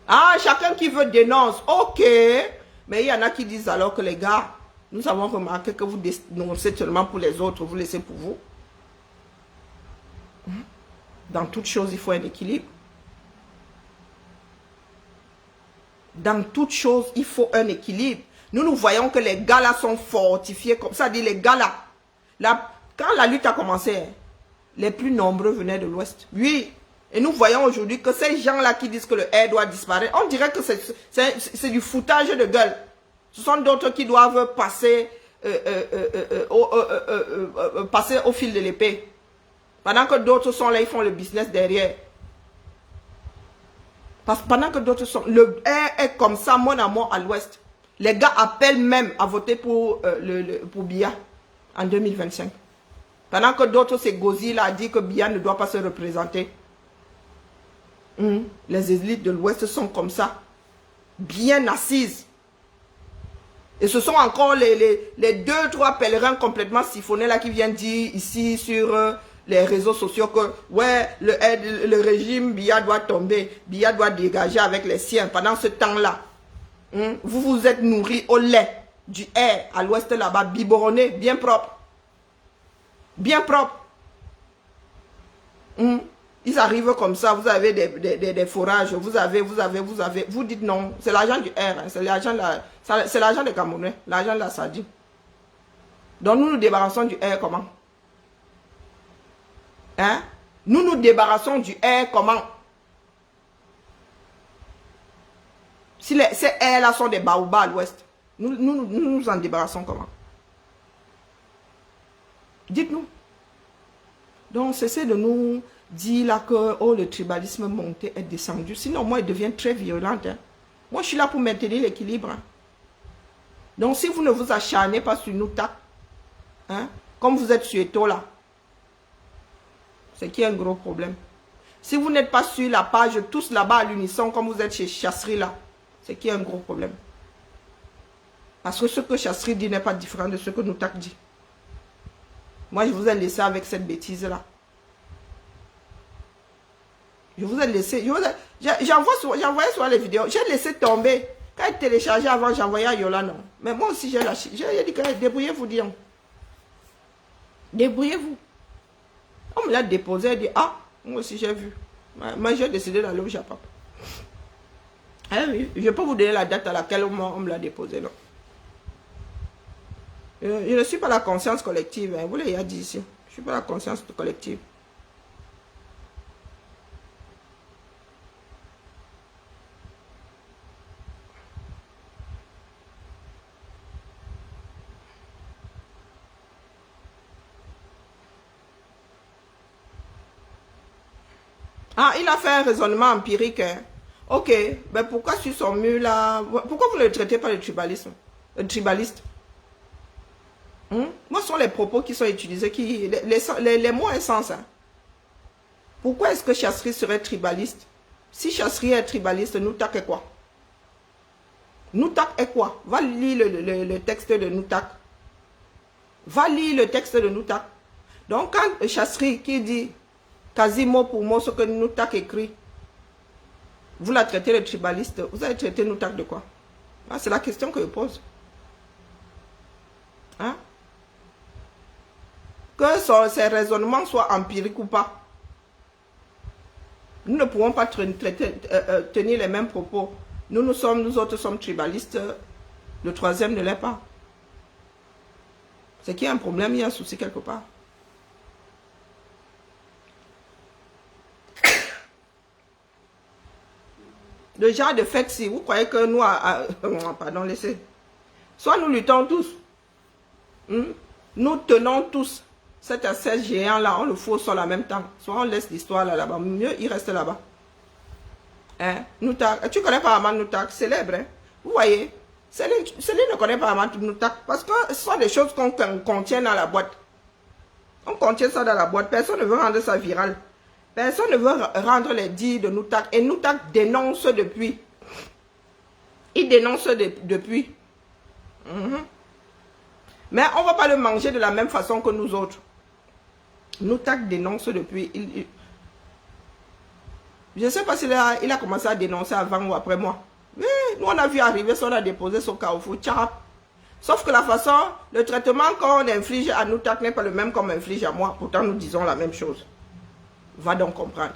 Ah, chacun qui veut dénonce. Ok. Mais il y en a qui disent alors que les gars, nous avons remarqué que vous dénoncez seulement pour les autres, vous laissez pour vous. Dans toute chose, il faut un équilibre. Dans toute chose, il faut un équilibre. Nous voyons que les gars là sont fortifiés comme ça. Dit les gars là, quand la lutte a commencé, les plus nombreux venaient de l'Ouest. Oui. Et nous voyons aujourd'hui que ces gens-là qui disent que le R doit disparaître, on dirait que c'est du foutage de gueule. Ce sont d'autres qui doivent passer, passer au fil de l'épée. Pendant que d'autres sont là, ils font le business derrière. Parce que pendant que d'autres sont... Le R est comme ça, mon amour, à l'Ouest. Les gars appellent même à voter pour Biya en 2025. Pendant que d'autres, c'est Gozi là, a dit que Biya ne doit pas se représenter. Les élites de l'Ouest sont comme ça. Bien assises. Et ce sont encore les 2-3 pèlerins complètement siphonnés là qui viennent dire ici sur les réseaux sociaux que ouais, le régime Biya doit tomber. Biya doit dégager avec les siens. Pendant ce temps-là, vous vous êtes nourris au lait du air à l'ouest là-bas, biberonné, bien propre. Bien propre. Ils arrivent comme ça, vous avez des fourrages, vous dites non, c'est l'argent du air, hein, c'est l'argent des Camerounais, l'argent de la sardine. Donc nous nous débarrassons du air comment? Hein? Nous nous débarrassons du air comment? Si ces airs-là sont des baobabs à l'ouest, nous en débarrassons comment? Dites-nous. Donc, cessez de nous dire là que oh, le tribalisme monté est descendu. Sinon, moi, il devient très violent. Hein. Moi, je suis là pour maintenir l'équilibre. Hein. Donc, si vous ne vous acharnez pas sur nous, hein, comme vous êtes sur Eto là, c'est qu'il y a un gros problème. Si vous n'êtes pas sur la page tous là-bas à l'unisson, comme vous êtes chez Chasserie là, c'est qu'il y a un gros problème. Parce que ce que Chasserie dit n'est pas différent de ce que Noutak dit. Moi, je vous ai laissé avec cette bêtise-là. Je vous ai laissé. J'envoyais sur les vidéos. J'ai laissé tomber. Quand il téléchargeait avant, j'envoyais à Yola, non. Mais moi aussi, j'ai lâché. J'ai dit que débrouillez-vous, dire. Débrouillez-vous. On me l'a déposé. Elle dit, ah, moi aussi, j'ai vu. Moi, j'ai décidé d'aller au Japon. Ah oui, je peux vous donner la date à laquelle on me l'a déposé, non. Je ne suis pas la conscience collective, hein. Vous l'avez dit ici. Je ne suis pas la conscience collective. Ah, il a fait un raisonnement empirique. Hein. Ok, ben pourquoi sur son mur là, pourquoi vous ne le traitez pas de tribalisme, tribaliste? Moi, ce sont les propos qui sont utilisés, les mots ont un sens. Hein. Pourquoi est-ce que Chasserie serait tribaliste? Si Chasserie est tribaliste, Noutak est quoi? Noutak est quoi? Va lire le texte de Noutak. Va lire le texte de Noutak. Donc, quand Chasserie qui dit quasi mot pour mot ce que Noutak écrit, vous la traitez de tribaliste, vous allez traiter Noutak de quoi? Ah, c'est la question que je pose. Hein? Que ces raisonnements soient empiriques ou pas. Nous ne pourrons pas tenir les mêmes propos. Nous autres sommes tribalistes. Le troisième ne l'est pas. C'est qu'il y a un problème, il y a un souci quelque part. Le genre de fait, si vous croyez que nous... pardon, laissez. Soit nous luttons tous. Nous tenons tous cet ascète géant-là, on le fout au sol en même temps. Soit on laisse l'histoire là-bas. Mieux, il reste là-bas. Hein? Noutak. Tu connais pas Amman Noutak, célèbre. Hein? Vous voyez? Céline ne connaît pas Amman Noutak parce que ce sont des choses qu'on contient dans la boîte. On contient ça dans la boîte. Personne ne veut rendre ça viral. Personne ne veut rendre les dires de Noutak. Et Noutak dénonce depuis. Il dénonce depuis. Mais on ne va pas le manger de la même façon que nous autres. Noutak dénonce depuis. Je ne sais pas s'il a commencé à dénoncer avant ou après moi. Mais nous, on a vu arriver, on a déposé son carrefour. Sauf que la façon, le traitement qu'on inflige à Noutak n'est pas le même qu'on m'inflige à moi. Pourtant, nous disons la même chose. Va donc comprendre.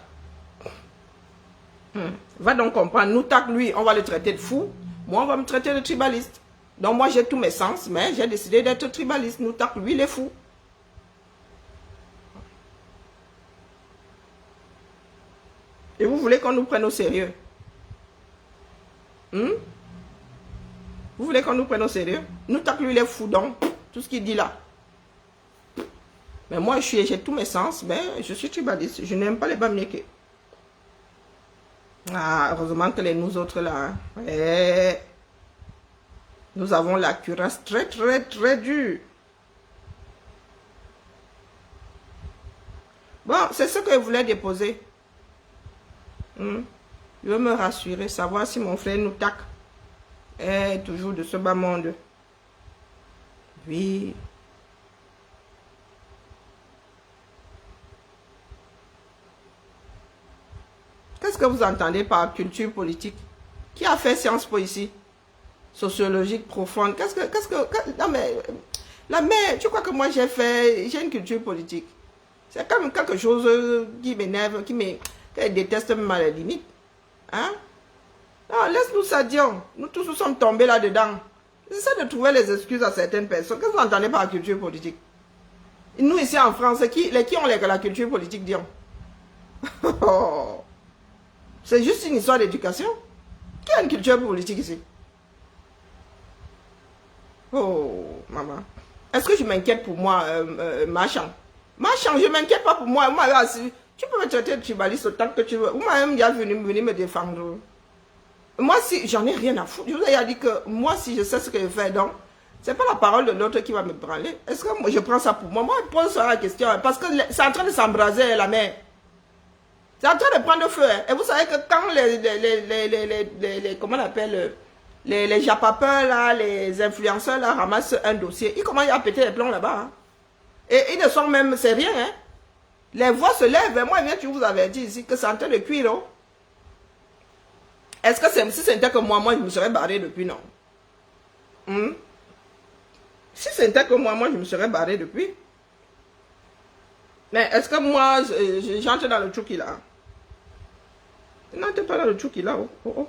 Va donc comprendre. Noutak, lui, on va le traiter de fou. Moi, on va me traiter de tribaliste. Donc, moi, j'ai tous mes sens, mais j'ai décidé d'être tribaliste. Noutak, lui, il est fou. Et vous voulez qu'on nous prenne au sérieux? Vous voulez qu'on nous prenne au sérieux? Noutak, lui, il est fou, donc, tout ce qu'il dit là. Mais moi, j'ai tous mes sens, mais je suis tribaliste. Je n'aime pas les Bamileke. Ah, heureusement que nous autres là, nous avons la cuirasse très, très, très dure. Bon, c'est ce que je voulais déposer. Je veux me rassurer, savoir si mon frère Noutak est toujours de ce bas monde. Oui. Qu'est-ce que vous entendez par culture politique? Qui a fait Sciences Po ici? Sociologique profonde. Non mais, la mère, tu crois que moi j'ai une culture politique? C'est quand même quelque chose qui m'énerve, que je déteste même à la limite. Hein? Non, laisse-nous ça dire. Nous tous nous sommes tombés là-dedans. C'est ça de trouver les excuses à certaines personnes. Qu'est-ce que vous entendez par culture politique? Nous ici en France, qui ont la culture politique, disons? C'est juste une histoire d'éducation. Qui a une culture politique ici? Oh, maman. Est-ce que je m'inquiète pour moi, Marchand? Marchand, je ne m'inquiète pas pour moi. Tu peux me traiter de tribaliste autant que tu veux. Ou même venir me défendre. Moi, si j'en ai rien à foutre. Je vous ai dit que moi, si je sais ce que je fais, donc, c'est pas la parole de l'autre qui va me branler. Est-ce que moi, je prends ça pour moi? Moi, je pose ça la question. Parce que c'est en train de s'embraser, la mer. C'est en train de prendre feu. Hein. Et vous savez que quand comment on appelle, les japapeurs, là, les influenceurs, là, ramassent un dossier, ils commencent à péter les plombs là-bas. Hein. Et ils ne sont même, c'est rien. Hein. Les voix se lèvent. Et moi, je vous avais dit ici que c'est en train de cuire. Oh. Est-ce que si c'était que moi, je me serais barré depuis, non? Si c'était que moi, je me serais barré depuis. Mais est-ce que moi, j'entre dans le chouki là? Non, t'es pas dans le chouki là. Oh.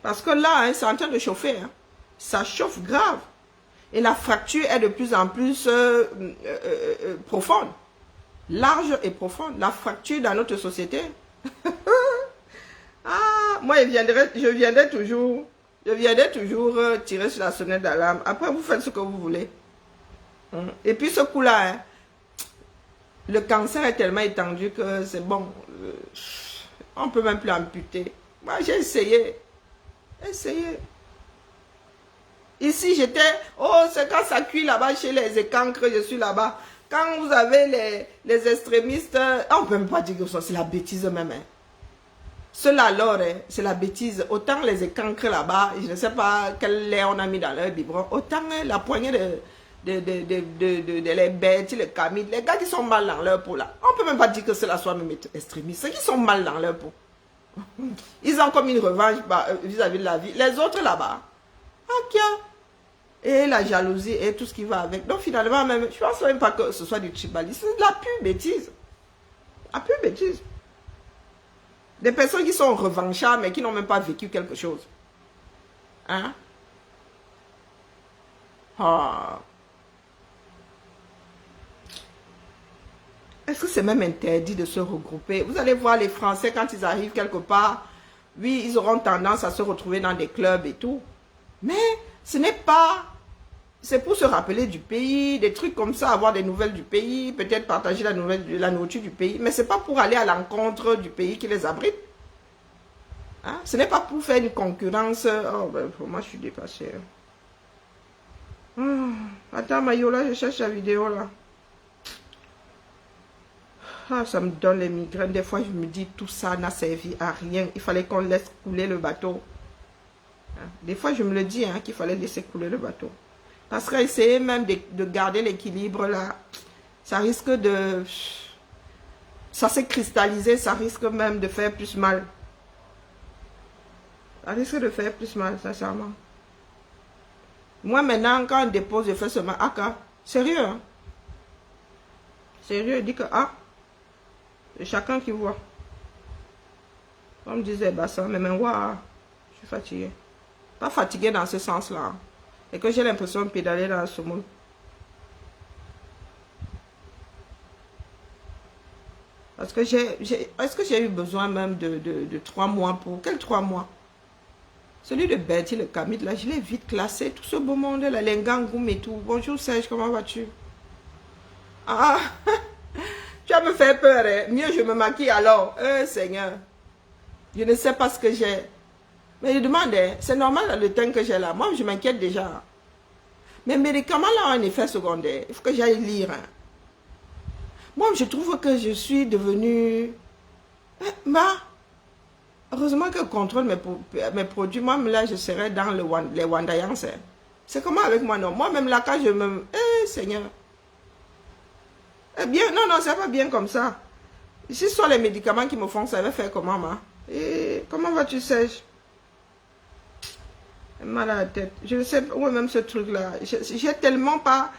Parce que là, hein, c'est en train de chauffer. Hein. Ça chauffe grave. Et la fracture est de plus en plus profonde. Large et profonde. La fracture dans notre société. Ah, moi, je viendrai toujours tirer sur la sonnette d'alarme. Après, vous faites ce que vous voulez. Et puis, ce coup-là, hein, le cancer est tellement étendu que c'est bon. On ne peut même plus amputer. Moi, j'ai essayé. Ici, j'étais... Oh, c'est quand ça cuit là-bas chez les écancres, je suis là-bas. Quand vous avez les extrémistes... On ne peut même pas dire que c'est la bêtise même. Hein. Cela alors, hein, c'est la bêtise. Autant les écancres là-bas, je ne sais pas quel lait on a mis dans leur biberon. Autant hein, la poignée les bêtes, les camides, les gars qui sont mal dans leur peau là. On ne peut même pas dire que cela soit même extrémiste. Ceux qui sont mal dans leur peau. Ils ont comme une revanche vis-à-vis de la vie. Les autres là-bas, ok. et la jalousie et tout ce qui va avec. Donc finalement, même, je pense même pas que ce soit du tribalisme, c'est de la pure bêtise. La pure bêtise. Des personnes qui sont revanchards mais qui n'ont même pas vécu quelque chose. Hein? Ah. Est-ce que c'est même interdit de se regrouper? Vous allez voir les Français quand ils arrivent quelque part, oui, ils auront tendance à se retrouver dans des clubs et tout. Mais ce n'est pas... C'est pour se rappeler du pays, des trucs comme ça, avoir des nouvelles du pays, peut-être partager la nourriture du pays. Mais ce n'est pas pour aller à l'encontre du pays qui les abrite. Hein? Ce n'est pas pour faire une concurrence. Oh, ben, pour moi, je suis dépassée. Attends, Mayola, je cherche la vidéo là. Ah, ça me donne les migraines. Des fois, je me dis, tout ça n'a servi à rien. Il fallait qu'on laisse couler le bateau. Hein? Des fois, je me le dis, hein, qu'il fallait laisser couler le bateau. Parce qu'essayer même de garder l'équilibre là, ça risque de... Ça s'est cristallisé, ça risque même de faire plus mal. Ça risque de faire plus mal, sincèrement. Moi, maintenant, quand on dépose, je fais seulement aka. Sérieux, hein? Sérieux, il dit que, ah, c'est chacun qui voit. Comme disait Bassan, mais même, waouh, je suis fatigué. Pas fatigué dans ce sens-là. Et que j'ai l'impression de pédaler dans ce monde. Parce que est-ce que j'ai eu besoin même de 3 mois pour... Quel 3 mois? Celui de Bertie, le Camille, là, je l'ai vite classé. Tout ce beau monde, la Lengangoum et tout. Bonjour Serge, comment vas-tu? Ah, tu vas me faire peur, hein? Mieux je me maquille alors. Seigneur, je ne sais pas ce que j'ai. Mais je demande, hein, c'est normal le teint que j'ai là. Moi, je m'inquiète déjà. Mes médicaments là ont un effet secondaire. Il faut que j'aille lire. Hein. Moi, je trouve que je suis devenue... Heureusement que je contrôle mes produits. Moi, là, je serais dans les Wandayans. Hein. C'est comment avec moi, non? Moi, même là, quand je me... Seigneur. Eh bien, non, c'est pas bien comme ça. Si ce sont les médicaments qui me font, ça va faire comment, ma? Comment vas-tu, Serge? Mal à la tête. Je ne sais pas où est même ce truc-là. J'ai tellement pas...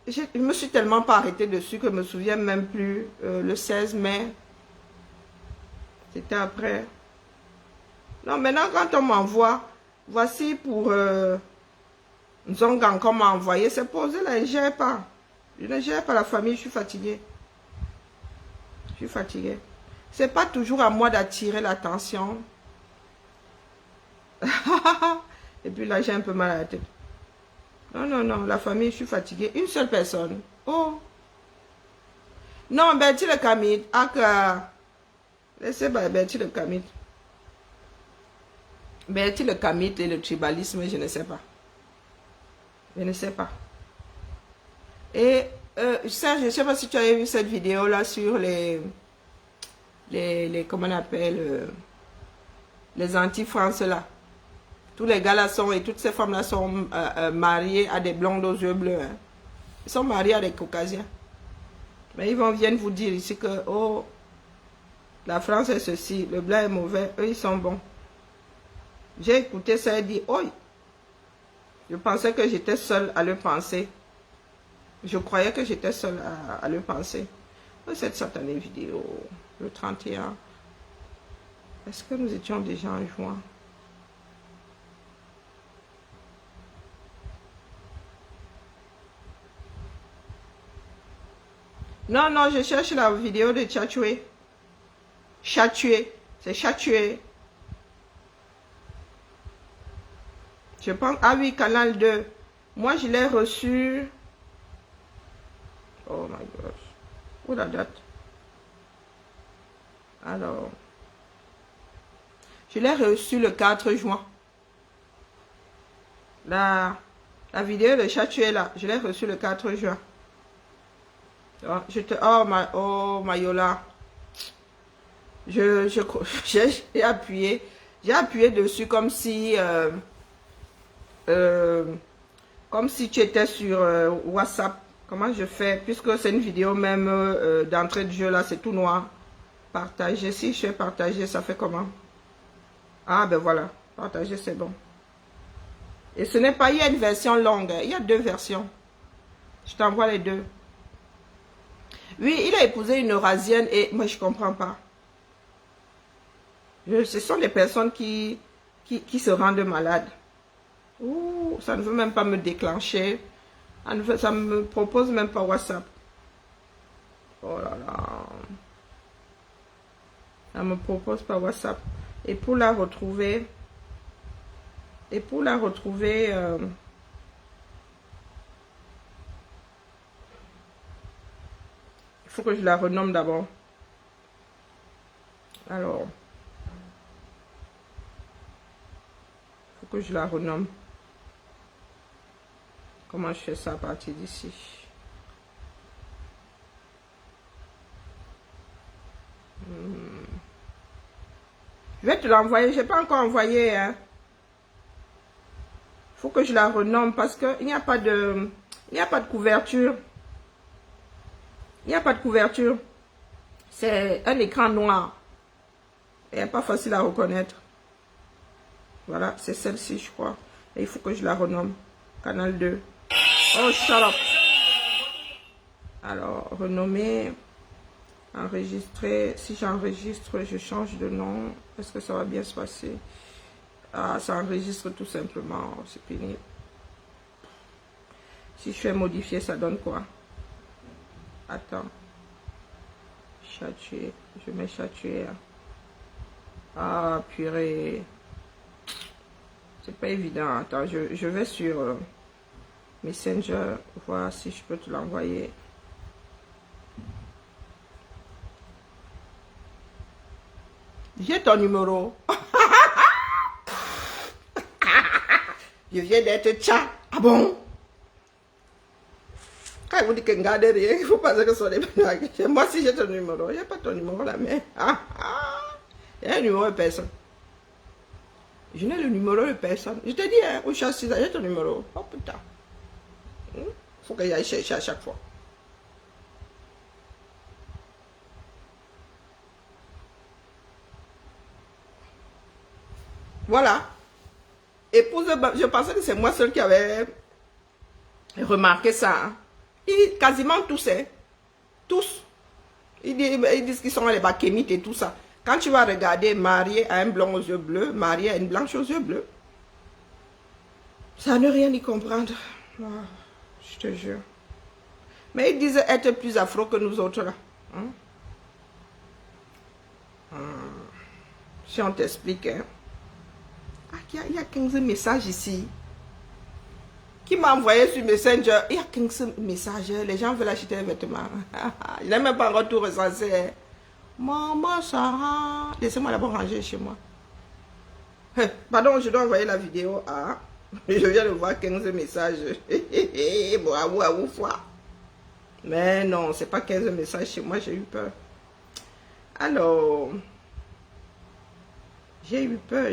Je me suis tellement pas arrêtée dessus que je me souviens même plus. Le 16 mai. C'était après. Non, maintenant, quand on m'envoie, voici pour Zongang qu'on m'a envoyé, c'est posé là, je ne gère pas. Je ne gère pas la famille, je suis fatiguée. Je suis fatiguée. C'est pas toujours à moi d'attirer l'attention. Et puis là, j'ai un peu mal à la tête. Non, la famille, je suis fatiguée. Une seule personne. Oh. Non, Bertie le Camille. Laissez Bertie le Camille. Bertie le Camille et le tribalisme, je ne sais pas. Je ne sais pas. Et Serge, je ne sais pas si tu as vu cette vidéo là sur les comment on appelle les anti-France là. Tous les gars là sont et toutes ces femmes là sont mariées à des blondes aux yeux bleus. Hein. Ils sont mariés à des caucasiens. Mais ils viennent vous dire ici que oh, la France est ceci, le blanc est mauvais, eux ils sont bons. J'ai écouté ça et dit, oh, je pensais que j'étais seule à le penser. Je croyais que j'étais seule à le penser. Cette satanée vidéo, le 31. Est-ce que nous étions déjà en juin? Non, je cherche la vidéo de Tchatchoué. Tchatchoué, c'est Tchatchoué. Je pense, ah oui, Canal 2. Moi, je l'ai reçu. Oh my gosh. Où la date? Alors. Je l'ai reçu le 4 juin. La vidéo de Tchatchoué là, je l'ai reçu le 4 juin. Oh, Mayola. J'ai appuyé. J'ai appuyé dessus comme si tu étais sur WhatsApp. Comment je fais? Puisque c'est une vidéo même d'entrée de jeu là, c'est tout noir. Partager. Si je fais partager, ça fait comment? Ah ben voilà. Partager, c'est bon. Et ce n'est pas, il y a une version longue, il y a 2 versions. Je t'envoie les 2. Oui, il a épousé une Eurasienne et moi je comprends pas. Ce sont les personnes qui se rendent malades. Ouh, ça ne veut même pas me déclencher. Ça ne me propose même pas WhatsApp. Oh là là. Ça ne me propose pas WhatsApp. Et pour la retrouver... il faut que je la renomme d'abord. Alors... il faut que je la renomme. Comment je fais ça à partir d'ici? Je vais te l'envoyer. Je n'ai pas encore envoyé. Hein. Il faut que je la renomme parce qu'il n'y a pas de... il n'y a pas de couverture. Il n'y a pas de couverture. C'est un écran noir. Et elle n'est pas facile à reconnaître. Voilà, c'est celle-ci, je crois. Et il faut que je la renomme. Canal 2. Oh, shut up. Alors, renommer, enregistrer. Si j'enregistre, je change de nom. Est-ce que ça va bien se passer? Ah, ça enregistre tout simplement. C'est fini. Si je fais modifier, ça donne quoi? Attends. Chatuer. Je mets chatuer. Ah, purée. C'est pas évident. Attends, je vais sur Messenger, voir si je peux te l'envoyer. J'ai ton numéro. Je viens d'être tcha. Ah bon? Quand vous dites que regardez rien, il faut penser que ce sont des blagues. Moi, si j'ai ton numéro, il n'y a pas ton numéro là, mais... il y a un numéro de personne. Je n'ai le numéro de personne. Je te dis, hein, au châssis, j'ai ton numéro. Oh putain. Faut que j'aille chercher à chaque fois. Voilà. Épouse, je pensais que c'est moi seul qui avait remarqué ça. Hein. Quasiment tous, hein. Tous. Ils disent qu'ils sont les bakémites et tout ça. Quand tu vas regarder marié à un blond aux yeux bleus, marié à une blanche aux yeux bleus, ça ne rien y comprendre. Oh, je te jure. Mais ils disent être plus afro que nous autres là. Si on t'explique, hein. Ah, il y a 15 messages ici. Qui m'a envoyé sur Messenger? Il y a 15 messages. Les gens veulent acheter un vêtement. Il n'a même pas encore tout recensé. Maman Sarah. Laissez-moi d'abord ranger chez moi. Pardon, je dois envoyer la vidéo à... Je viens de voir 15 messages. Bon, à vous, foi. Mais non, c'est pas 15 messages chez moi, j'ai eu peur. Alors... J'ai eu peur.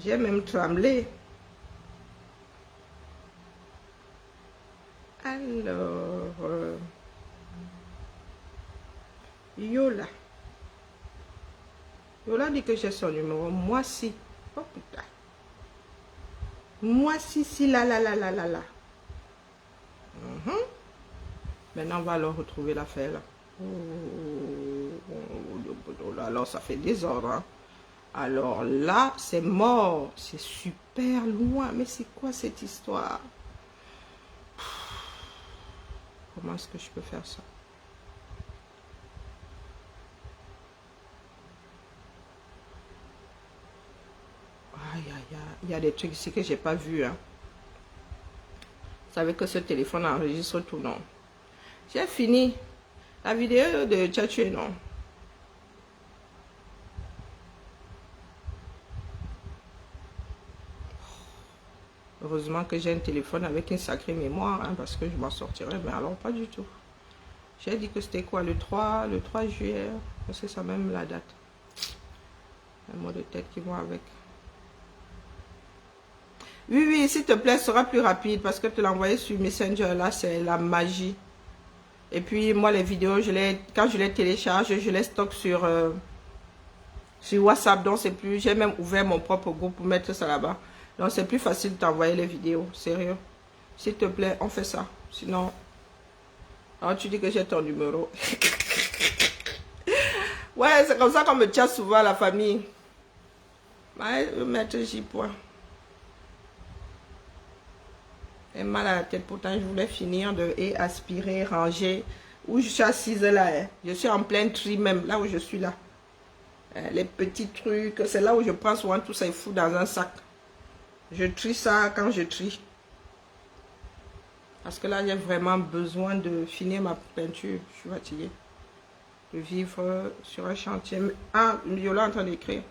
J'ai même tremblé. Alors... Yola. Yola dit que j'ai son numéro. Moi si. Oh putain. Moi si, là. Maintenant, on va alors retrouver l'affaire là. Alors, ça fait désordre. Hein. Alors là, c'est mort. C'est super loin. Mais c'est quoi cette histoire? Comment est-ce que je peux faire ça? Aïe, il y a des trucs ici que j'ai pas vu. Hein. Vous savez que ce téléphone enregistre tout, non? J'ai fini la vidéo de Tchatché, non? Heureusement que j'ai un téléphone avec une sacrée mémoire, hein, parce que je m'en sortirais, mais alors pas du tout. J'ai dit que c'était quoi, le 3 juillet, parce que ça même la date. Un mot de tête qui vont avec. Oui, s'il te plaît, ce sera plus rapide, parce que te l'envoyer sur Messenger, là, c'est la magie. Et puis, moi, les vidéos, quand je les télécharge, je les stocke sur WhatsApp, donc c'est plus... J'ai même ouvert mon propre groupe pour mettre ça là-bas. Donc c'est plus facile de t'envoyer les vidéos, sérieux. S'il te plaît, on fait ça. Sinon, alors tu dis que j'ai ton numéro. Ouais, c'est comme ça qu'on me tient souvent à la famille. Ouais, maître J. Point. J'ai mal à la tête, pourtant je voulais finir de aspirer, ranger. Où je suis assise là, hein. Je suis en plein tri même, là où je suis là. Les petits trucs, c'est là où je prends souvent tout ça et fous dans un sac. Je trie ça quand je trie. Parce que là, j'ai vraiment besoin de finir ma peinture. Je suis fatiguée. De vivre sur un chantier. Ah, Viola est en train d'écrire.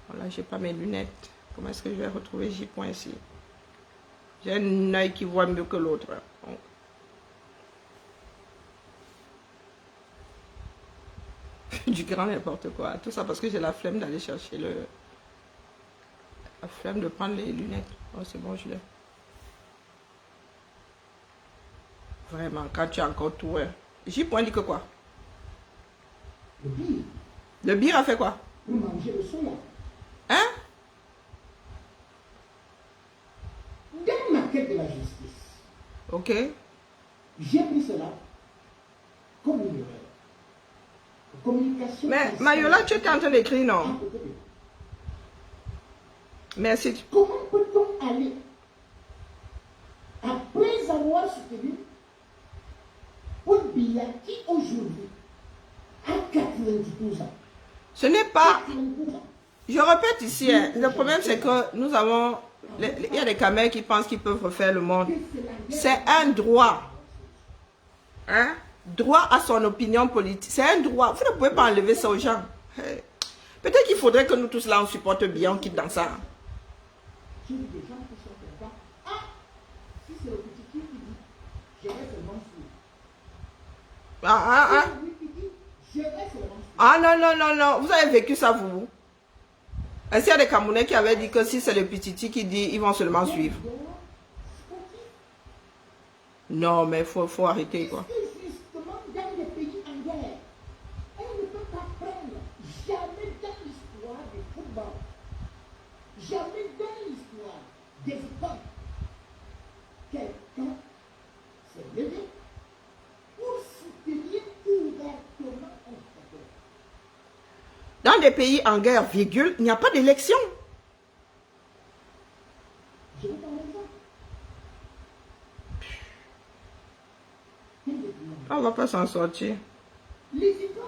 Voilà, j'ai pas mes lunettes. Comment est-ce que je vais retrouver J. Point ici? J'ai un œil qui voit mieux que l'autre. Bon. Du grand n'importe quoi. Tout ça parce que j'ai la flemme d'aller chercher le... La flemme de prendre les lunettes. Oh, c'est bon, je l'ai. Vraiment, quand tu as encore tout... J. Point dit que quoi? Le pire. Le bir a fait quoi? Vous mangez le soya. Hein? Dans ma quête de la justice, Ok. j'ai pris cela comme une erreur. Communication. Mais Mayola, tu étais en train d'écrire, non? Merci. Comment peut-on aller, après avoir soutenu un billet qui aujourd'hui a 92 ans? Ce n'est pas... 92 ans. Je répète ici, hein, le problème c'est que nous avons... Il y a des caméras qui pensent qu'ils peuvent refaire le monde. C'est un droit. Hein? Droit à son opinion politique. C'est un droit. Vous ne pouvez pas enlever ça aux gens. Peut-être qu'il faudrait que nous tous là, on supporte bien, on quitte dans ça. J'ai vu des gens qui sont contents. Ah, si c'est le petit qui dit, je vais seulement suivre. Ah. Si c'est lui qui dit, je vais seulement suivre. Ah non. Vous avez vécu ça, vous? Est-ce qu'il y a des Camerounais qui avaient dit que si c'est le Pititi qui dit, ils vont seulement suivre? Non, mais faut arrêter, quoi. Parce que justement, dans les pays en guerre, on ne peut pas prendre jamais dans l'histoire du football, jamais dans l'histoire des écoles, quelqu'un s'est levé pour soutenir ouvertement un football. Dans des pays en guerre, virgule, il n'y a pas d'élection. Je vous donne un exemple. On ne va pas s'en sortir. Les écoles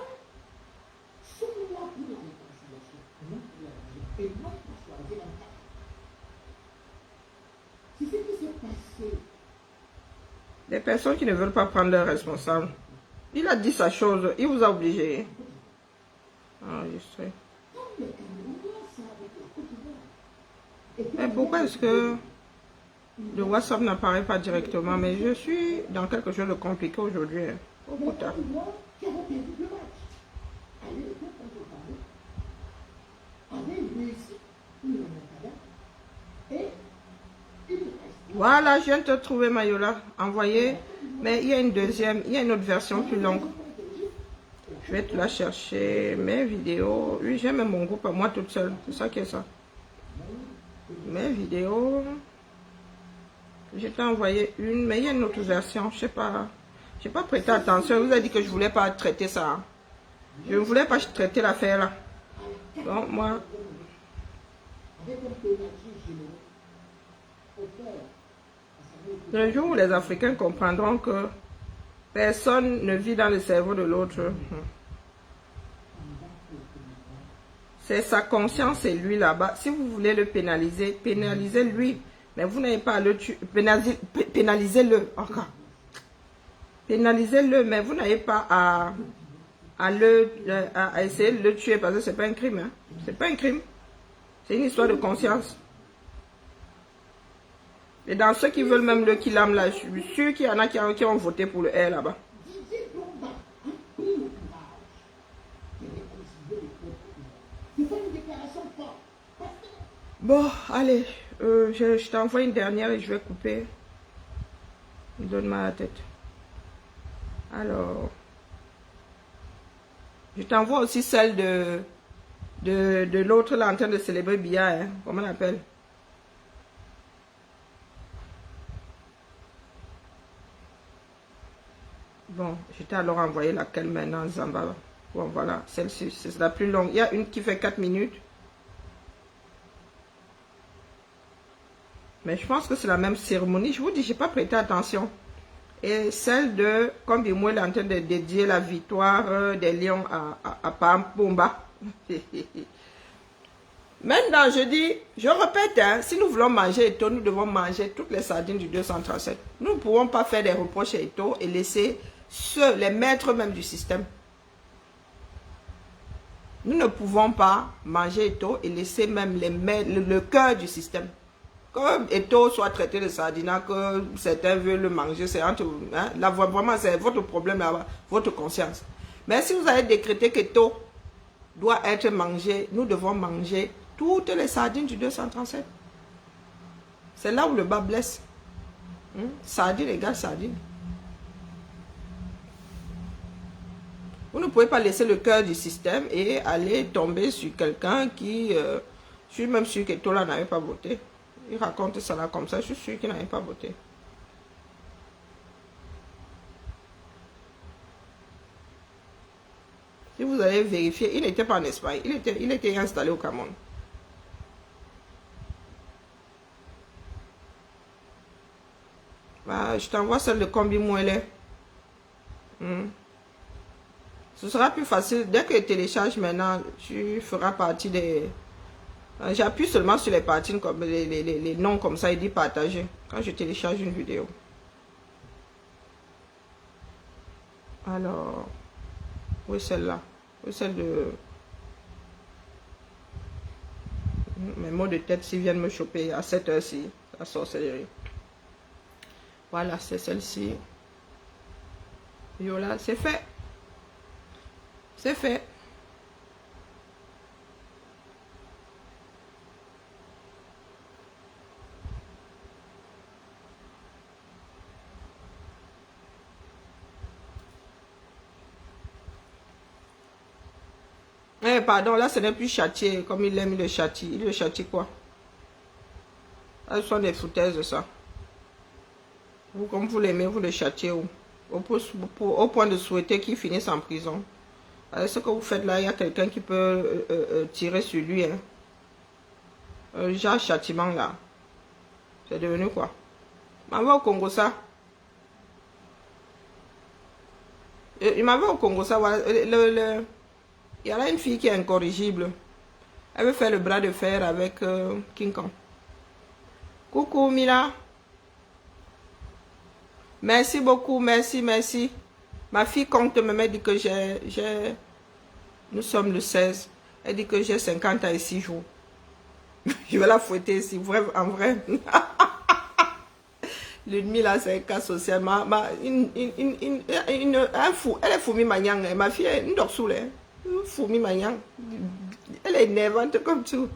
sont là pour la réconciliation, non pour la division, et non pour choisir un cas. C'est ce qui s'est passé. Des personnes qui ne veulent pas prendre leurs responsables. Il a dit sa chose, il vous a obligé. Ah, je sais. Comme les Camerounais savent avec la Côte d'Ivoire. Mais pourquoi est-ce que le WhatsApp n'apparaît pas directement? Mais je suis dans quelque chose de compliqué aujourd'hui. Oh La putain. Côte d'Ivoire qui avait perdu le match. Allez, le contre le Cameroun avait réussi une remontada et il reste. Voilà, je viens de te trouver, Mayola. Envoyé. Mais il y a une deuxième, il y a une autre version plus longue. Je vais te la chercher. Mes vidéos. Oui, j'ai même mon groupe à moi toute seule. C'est ça qui est ça. Mes vidéos. Je t'ai envoyé une, mais il y a une autre version. Je sais pas. J'ai pas prêté attention. Je vous ai dit que je voulais pas traiter ça. Je ne voulais pas traiter l'affaire là. Donc moi. Avec un pénalty généreux, auteur, Le jour où les Africains comprendront que personne ne vit dans le cerveau de l'autre. C'est sa conscience et lui là-bas. Si vous voulez le pénaliser, pénalisez-lui. Mais vous n'avez pas à le tuer. Pénalisez-le encore. Pénalisez-le, mais vous n'avez pas à essayer de le tuer parce que ce n'est pas un crime. Hein. C'est pas un crime. C'est une histoire de conscience. Et dans ceux qui veulent même le Kilam là, je suis sûr qu'il y en a qui ont voté pour le R là-bas. Didier Drogba a pris le courage de réconcilier les peuples. C'est pas une déclaration forte. Bon, allez, je t'envoie une dernière et je vais couper. Donne-moi la tête. Alors, je t'envoie aussi celle de l'autre là en train de célébrer Bia, hein. Comment on appelle? Bon, je t'ai alors envoyé laquelle maintenant, Zamba. Bon, voilà, celle-ci, c'est la plus longue. Il y a une qui fait 4 minutes. Mais je pense que c'est la même cérémonie. Je vous dis, je n'ai pas prêté attention. Et celle de, comme Bimouel est en train de dédier la victoire des Lions à Pampumba. Maintenant, je dis, je répète, hein, si nous voulons manger Eto'o, nous devons manger toutes les sardines du 237. Nous ne pouvons pas faire des reproches à Eto'o et laisser ceux, les maîtres même du système. Nous ne pouvons pas manger Eto'o et laisser même le cœur du système. Comme Eto'o soit traité de sardina, que certains veulent le manger, c'est entre, hein, là, vraiment, c'est votre problème, là, votre conscience. Mais si vous avez décrété qu'Eto'o doit être mangé, nous devons manger toutes les sardines du 237. C'est là où le bas blesse. Sardine égale sardine. Vous ne pouvez pas laisser le cœur du système et aller tomber sur quelqu'un qui... je suis même sûr que Tola n'avait pas voté. Il raconte ça là comme ça, je suis sûr qu'il n'avait pas voté. Si vous allez vérifier, il n'était pas en Espagne, il était installé au Cameroun. Bah, je t'envoie celle de Combi Mouele. Ce sera plus facile. Dès que tu télécharges maintenant, tu feras partie des... J'appuie seulement sur les parties, comme les noms comme ça, il dit partager. Quand je télécharge une vidéo. Alors, oui, celle-là. Oui, celle de... Mes mots de tête s'ils viennent me choper à cette heure-ci, la sorcellerie. Voilà, c'est celle-ci. Yola, c'est fait. C'est fait. Eh, pardon, là, ce n'est plus châtié, comme il aime le châtie. Il le châtie quoi? Ce sont des foutaises, ça. Vous, comme vous l'aimez, vous le châtiez au point de souhaiter qu'il finisse en prison. Alors, ce que vous faites là, il y a quelqu'un qui peut tirer sur lui. Hein. Genre châtiment là. C'est devenu quoi? Il m'avait au Congo ça. Il m'avait au Congo ça. Voilà. Il y en a une fille qui est incorrigible. Elle veut faire le bras de fer avec King Kong. Coucou Mila. Merci beaucoup, merci, merci. Ma fille compte me dit que nous sommes le 16. Elle dit que j'ai 50 ans et 6 jours. Je vais la fouetter ici, en vrai. L'ennemi là, c'est un cas social. Un fou, elle est fourmi magnang. Ma fille est une dorsoule. Fourmi magnang. Elle est énervante comme tout.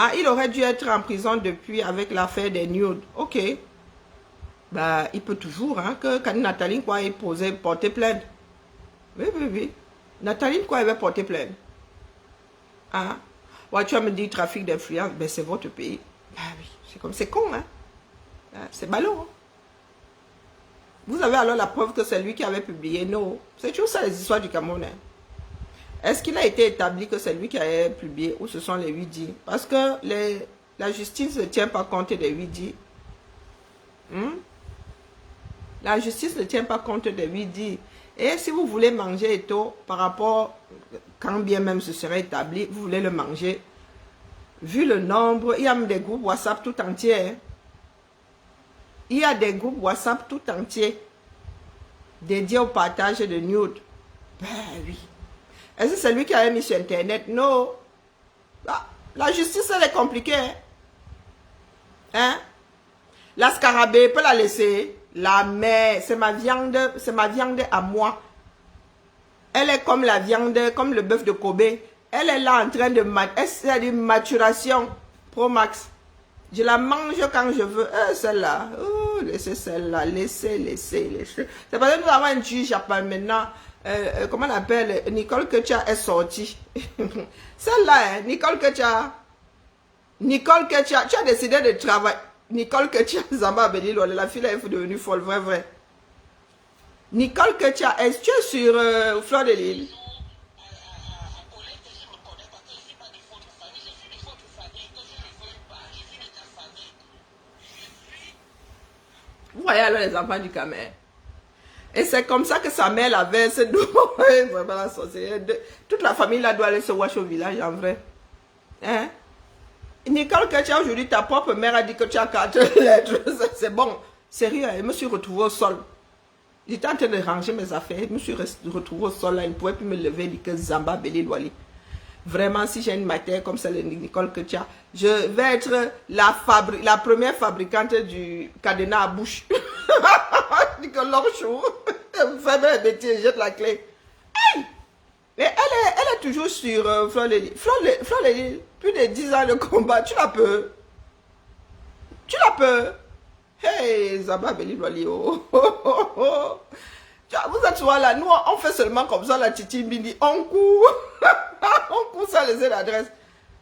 Ah, il aurait dû être en prison depuis avec l'affaire des nudes. Ok. Bah, il peut toujours, hein, que quand Nathalie quoi ait porté plainte. Oui, oui, oui. Nathalie quoi elle va porter plainte. Ah. Ouais, tu vas me dire trafic d'influence. Ben, c'est votre pays. Bah oui, c'est comme, c'est con, hein. C'est ballot, hein. Vous avez alors la preuve que c'est lui qui avait publié. Non. C'est toujours ça les histoires du Cameroun, hein. Est-ce qu'il a été établi que c'est lui qui a publié ou ce sont les 8 dits? Parce que la justice ne tient pas compte des 8 dits. La justice ne tient pas compte des 8 dits. Et si vous voulez manger Eto'o par rapport, quand bien même ce serait établi, vous voulez le manger, vu le nombre, il y a des groupes WhatsApp tout entiers. Il y a des groupes WhatsApp tout entiers dédiés au partage de nudes. Ben oui. Est-ce que c'est lui qui a mis sur Internet? Non. La justice, elle est compliquée. Hein? La scarabée, peut la laisser. La mère, c'est ma viande à moi. Elle est comme la viande, comme le bœuf de Kobe. Elle est là en train de maturation Pro Max. Je la mange quand je veux. Celle-là. Oh, laissez celle-là. Laissez. C'est parce que nous avons un juge maintenant. comment on appelle, Nicole Ketia est sortie. Celle-là, hein, Nicole Ketia, tu as décidé de travailler. Nicole Ketia, Zamba Belilo, la fille est devenue folle, vrai. Nicole Ketia, est-ce que tu es sur Fleur de Lille? Vous voyez alors les enfants du Cameroun. Et c'est comme ça que sa mère avait ce dos. Vraiment la sorcière. Toute la famille là doit aller se wash au village en vrai. Hein? Nicole, que tu as aujourd'hui, ta propre mère a dit que tu as 4 lettres. C'est bon. Sérieux, je me suis retrouvée au sol. J'étais en train de ranger mes affaires. Je me suis retrouvée au sol là. Je ne pouvais plus me lever. Je dis que Zamba Beli Douali. Vraiment, si j'ai une matière comme celle de Nicole que tu as, je vais être la première fabricante du cadenas à bouche. Je dis que l'orchou, fais mes bêtises, jette la clé. Aïe! Mais elle est toujours sur Fleur de Lille. Fleur de Lille, plus de 10 ans de combat, tu la peux. Tu la peux. Hey, Zaba Beli Douali. Oh. Vous êtes souvent là, nous on fait seulement comme ça la titi mini, on court. On court sans laisser l'adresse.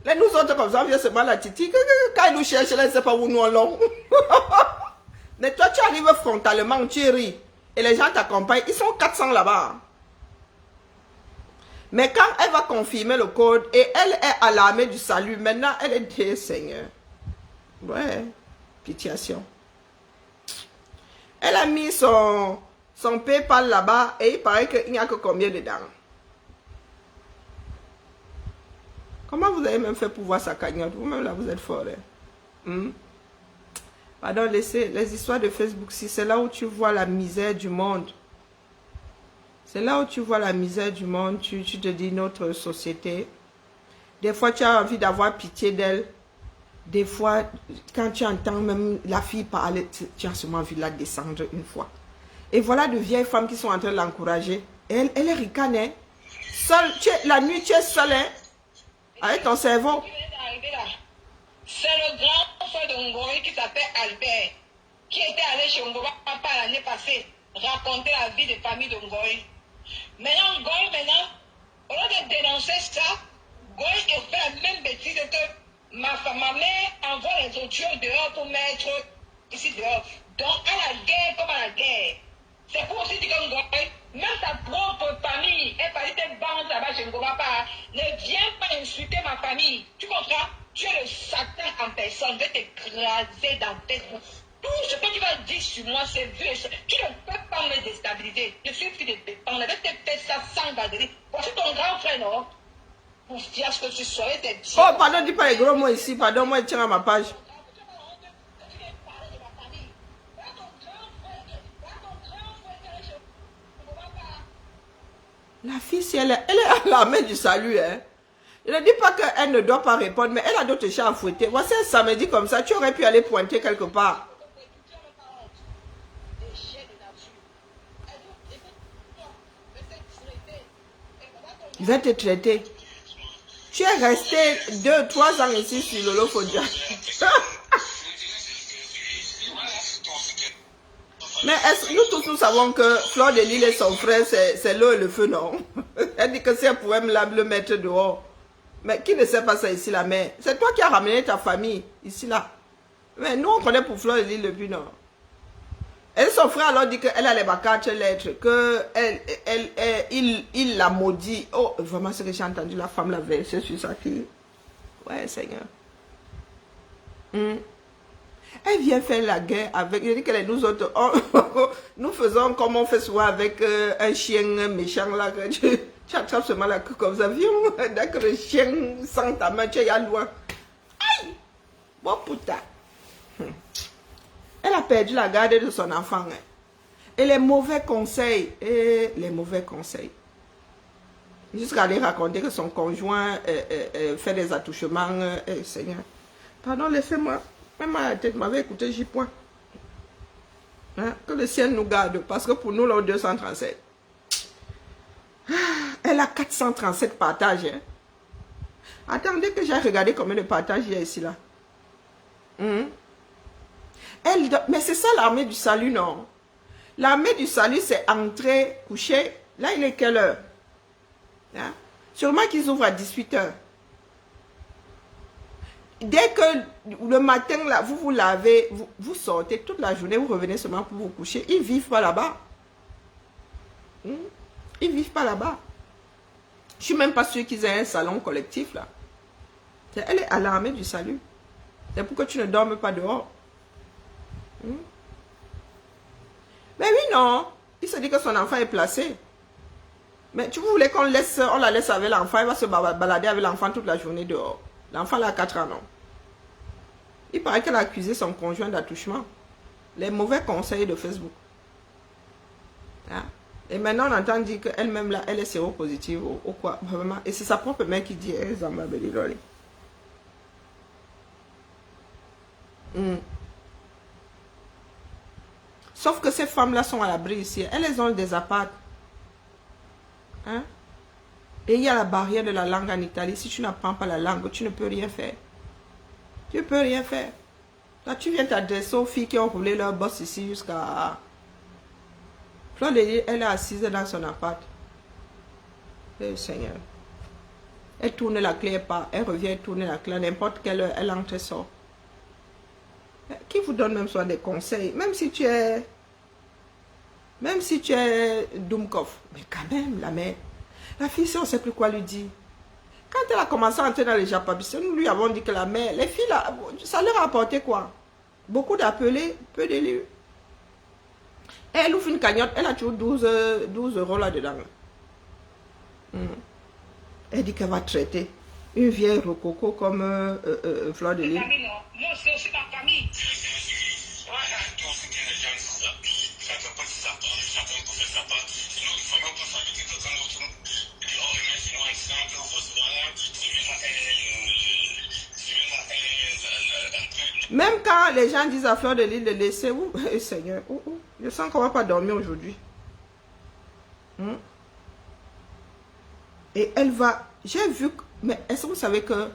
Là nous autres comme ça, on vient seulement la titi. Quand ils nous cherchent, là, ils ne savent pas où nous allons. Mais toi tu arrives frontalement, tu ris. Et les gens t'accompagnent, ils sont 400 là-bas. Mais quand elle va confirmer le code, et elle est à l'armée du salut, maintenant elle est Dieu Seigneur. Ouais, pitiation. Elle a mis son PayPal là-bas et il paraît qu'il n'y a que combien dedans. Comment vous avez même fait pour voir sa cagnotte? Vous-même là, vous êtes fort. Hein? Pardon, laissez les histoires de Facebook, si c'est là où tu vois la misère du monde. C'est là où tu vois la misère du monde, tu te dis notre société. Des fois, tu as envie d'avoir pitié d'elle. Des fois, quand tu entends même la fille parler, tu as seulement envie de la descendre une fois. Et voilà de vieilles femmes qui sont en train de l'encourager. Elle est ricanée. Seule, la nuit, tu es seule, hein, avec ton cerveau. C'est le grand frère de Ngoï qui s'appelle Albert, qui était allé chez Ngoï l'année passée, raconter la vie de famille de Ngoï. Maintenant, Ngoï, au lieu de dénoncer ça, Ngoï fait la même bêtise que ma mère envoie les autres dehors pour mettre ici dehors. Donc, à la guerre comme à la guerre. C'est pour aussi dire que Ngoï, même ta propre famille est partie de bandes là-bas chez Ngoï. Ne viens pas insulter ma famille. Tu comprends? Tu es le Satan en personne. Je vais t'écraser dans tes roues. Tout ce que tu vas dire sur moi, c'est vu. Tu ne peux pas me déstabiliser. Je suis fille de dépend. Je vais te faire ça sans bagarre. Voici ton grand frère, non? Pour dire ce que tu sois. Oh, pardon, dis pas les gros mots ici. Pardon, moi, je tiens à ma page. La fille, si elle est à l'armée du salut, hein. Je ne dis pas qu'elle ne doit pas répondre, mais elle a d'autres chats à fouetter. Voici un samedi comme ça, tu aurais pu aller pointer quelque part. Il va te traiter. Tu es resté 2-3 ans ici sur l'Holofodia. Mais nous tous nous savons que Fleur de Lille et son frère, c'est l'eau et le feu, non? Elle dit que si elle pouvait me le mettre dehors. Mais qui ne sait pas ça ici, la mère? C'est toi qui as ramené ta famille ici, là. Mais nous, on connaît pour Fleur de Lille depuis, non? Et son frère alors dit qu'elle a les 4 lettres, il l'a maudit. Oh, vraiment, ce que j'ai entendu, la femme l'a versé sur sa fille. Ouais, Seigneur. Elle vient faire la guerre avec... Je dis que nous autres, nous faisons comme on fait souvent avec un chien méchant là. Que tu attrapes seulement la queue comme ça. Viens, dès que le chien sent ta main, tu es à loin. Aïe! Bon putain. Elle a perdu la garde de son enfant. Hein. Et les mauvais conseils. Jusqu'à aller raconter que son conjoint fait des attouchements. Seigneur. Pardon, laissez-moi. Même à la tête m'avait écouté, j'y point. Hein? Que le ciel nous garde. Parce que pour nous, là, 237. Elle a 437 partages. Hein? Attendez que j'ai regardé combien de partages il y a ici, là. Mais c'est ça l'armée du salut, non? L'armée du salut, c'est entrer, coucher, Là, il est quelle heure? Hein? Sûrement qu'ils ouvrent à 18 h. Dès que le matin, là, vous vous lavez, vous sortez toute la journée, vous revenez seulement pour vous coucher. Ils ne vivent pas là-bas. Ils ne vivent pas là-bas. Je ne suis même pas sûre qu'ils aient un salon collectif, là. Elle est à l'armée du salut. C'est pourquoi tu ne dormes pas dehors. Mais oui, non. Il se dit que son enfant est placé. Mais tu voulais qu'on la laisse avec l'enfant, elle va se balader avec l'enfant toute la journée dehors. L'enfant a 4 ans, non. Il paraît qu'elle a accusé son conjoint d'attouchement. Les mauvais conseils de Facebook. Hein? Et maintenant, on entend dire qu'elle-même, là, elle est séropositive ou quoi. Vraiment. Et c'est sa propre mère qui dit, Sauf que ces femmes-là sont à l'abri ici. Elles ont des apparts. Hein? Et il y a la barrière de la langue en Italie. Si tu n'apprends pas la langue, tu ne peux rien faire. Tu ne peux rien faire. Là, tu viens t'adresser aux filles qui ont roulé leur boss ici jusqu'à... Fleur de Lys, elle est assise dans son appart. Eh, Seigneur. Elle tourne la clé, elle revient, elle tourne la clé. À n'importe quelle heure, elle entre et sort. Qui vous donne même soit des conseils? Même si tu es Dumkov. Mais quand même, la mère. La fille, si on ne sait plus quoi lui dire. Quand elle a commencé à entrer dans les Japabis, nous lui avons dit que la mère, les filles, là, ça leur a apporté quoi? Beaucoup d'appelés, peu d'élus. Elle ouvre une cagnotte, elle a toujours 12 € là-dedans. Elle dit qu'elle va traiter une vieille rococo comme Fleur de Lys. Moi, c'est aussi ma famille. Même quand les gens disent à Fleur de Lys de laisser, Seigneur, je sens qu'on ne va pas dormir aujourd'hui. Et elle va, j'ai vu, mais est-ce que vous savez que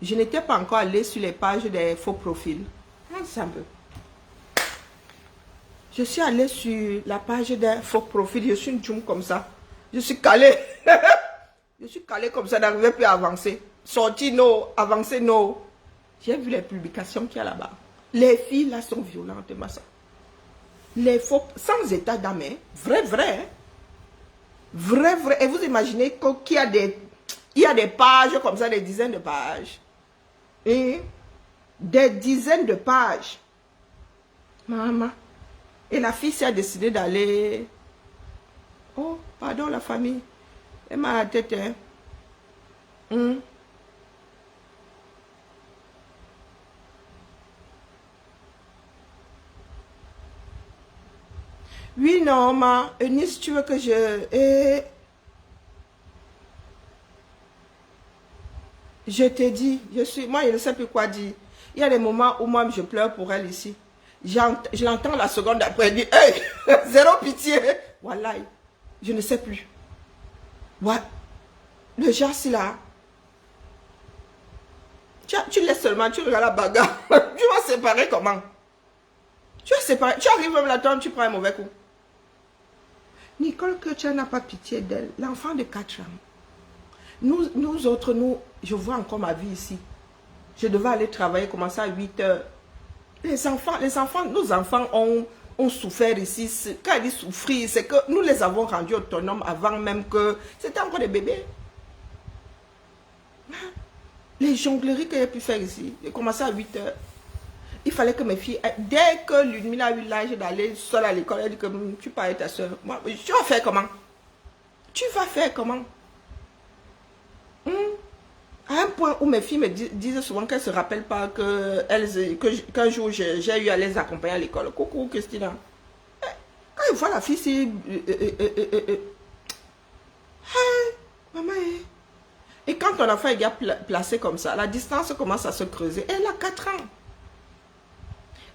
je n'étais pas encore allée sur les pages des faux profils? C'est un peu. Je suis allée sur la page des faux profils, je suis une djoum comme ça. Je suis calée. Je suis calée comme ça, n'arrivais plus à avancer. Sortir, non. Avancer, non. J'ai vu les publications qu'il y a là-bas. Les filles là sont violentes, ça. Les faux, sans état d'âme, hein. Vrai, vrai. Hein. Vrai, vrai. Et vous imaginez qu'il y a des pages comme ça, des dizaines de pages. Et des dizaines de pages. Maman. Et la fille s'est décidé d'aller. Oh, pardon la famille. Elle m'a la tête, hein. Oui, non, ma. Eunice, tu veux que je... Je t'ai dit, moi, je ne sais plus quoi dire. Il y a des moments où moi, je pleure pour elle ici. Je l'entends la seconde après, elle dit, hey, zéro pitié. Voilà, je ne sais plus. Ouais. Le genre, c'est là. Tu laisses seulement, tu regardes la bagarre. Tu vas séparer comment? Tu vas séparer. Tu arrives même là-dedans, tu prends un mauvais coup. Nicole, que tu n'as pas pitié d'elle. L'enfant de 4 ans. Nous autres, je vois encore ma vie ici. Je devais aller travailler, commencer à 8 h. Nos enfants ont souffert ici. Quand ils disent souffrir, c'est que nous les avons rendus autonomes avant même que... C'était encore des bébés. Les jongleries que j'ai pu faire ici, j'ai commencé à 8 h. Il fallait que mes filles, dès que Ludmila a eu l'âge d'aller seule à l'école, elle dit que tu parles avec ta soeur. Moi, tu vas faire comment? Tu vas faire comment? À un point où mes filles me disent souvent qu'elles ne se rappellent pas qu'un jour j'ai eu à les accompagner à l'école. Coucou Christina. Quand ils voient la fille, c'est... maman. Et quand ton enfant est bien placé comme ça, la distance commence à se creuser. Elle a 4 ans.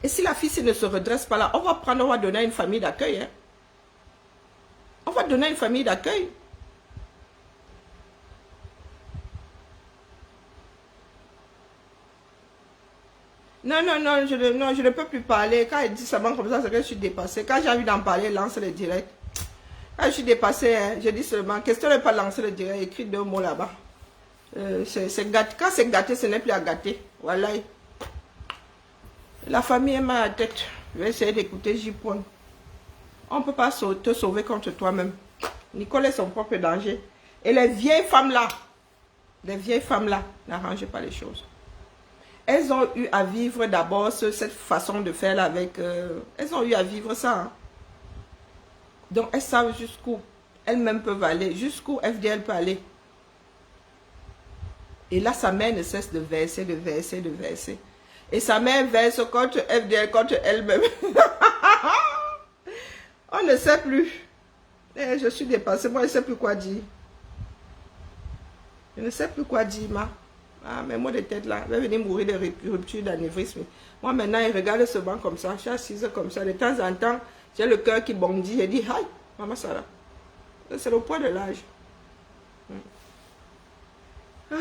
Et si la fille ne se redresse pas là, on va donner à une famille d'accueil. Hein. On va donner à une famille d'accueil. Non, je ne peux plus parler. Quand elle dit seulement comme ça, c'est que je suis dépassée. Quand j'ai envie d'en parler, elle lance les directs. Ah, je suis dépassée, hein. Je dis seulement, question de ne pas lancer le direct, écrit 2 mots là-bas. Quand c'est gâté, ce n'est plus à gâter. Voilà. La famille est mal à la tête. Je vais essayer d'écouter J-Point. On ne peut pas te sauver contre toi-même. Nicole est son propre danger. Et les vieilles femmes-là, n'arrangent pas les choses. Elles ont eu à vivre d'abord cette façon de faire là avec... elles ont eu à vivre ça. Hein. Donc, elles savent jusqu'où elles-mêmes peuvent aller, jusqu'où FDL peut aller. Et là, sa mère ne cesse de verser, de verser, de verser. Et sa mère verse contre FDL, contre elle-même. On ne sait plus. Et je suis dépassée, moi je ne sais plus quoi dire. Je ne sais plus quoi dire, ma. Ah, mais moi de tête là, je vais venir mourir de rupture d'anévrisme. Moi maintenant, il regarde ce banc comme ça, je suis assise comme ça. De temps en temps, j'ai le cœur qui bondit. Je dis, aïe, maman Sarah. C'est le poids de l'âge. Ah.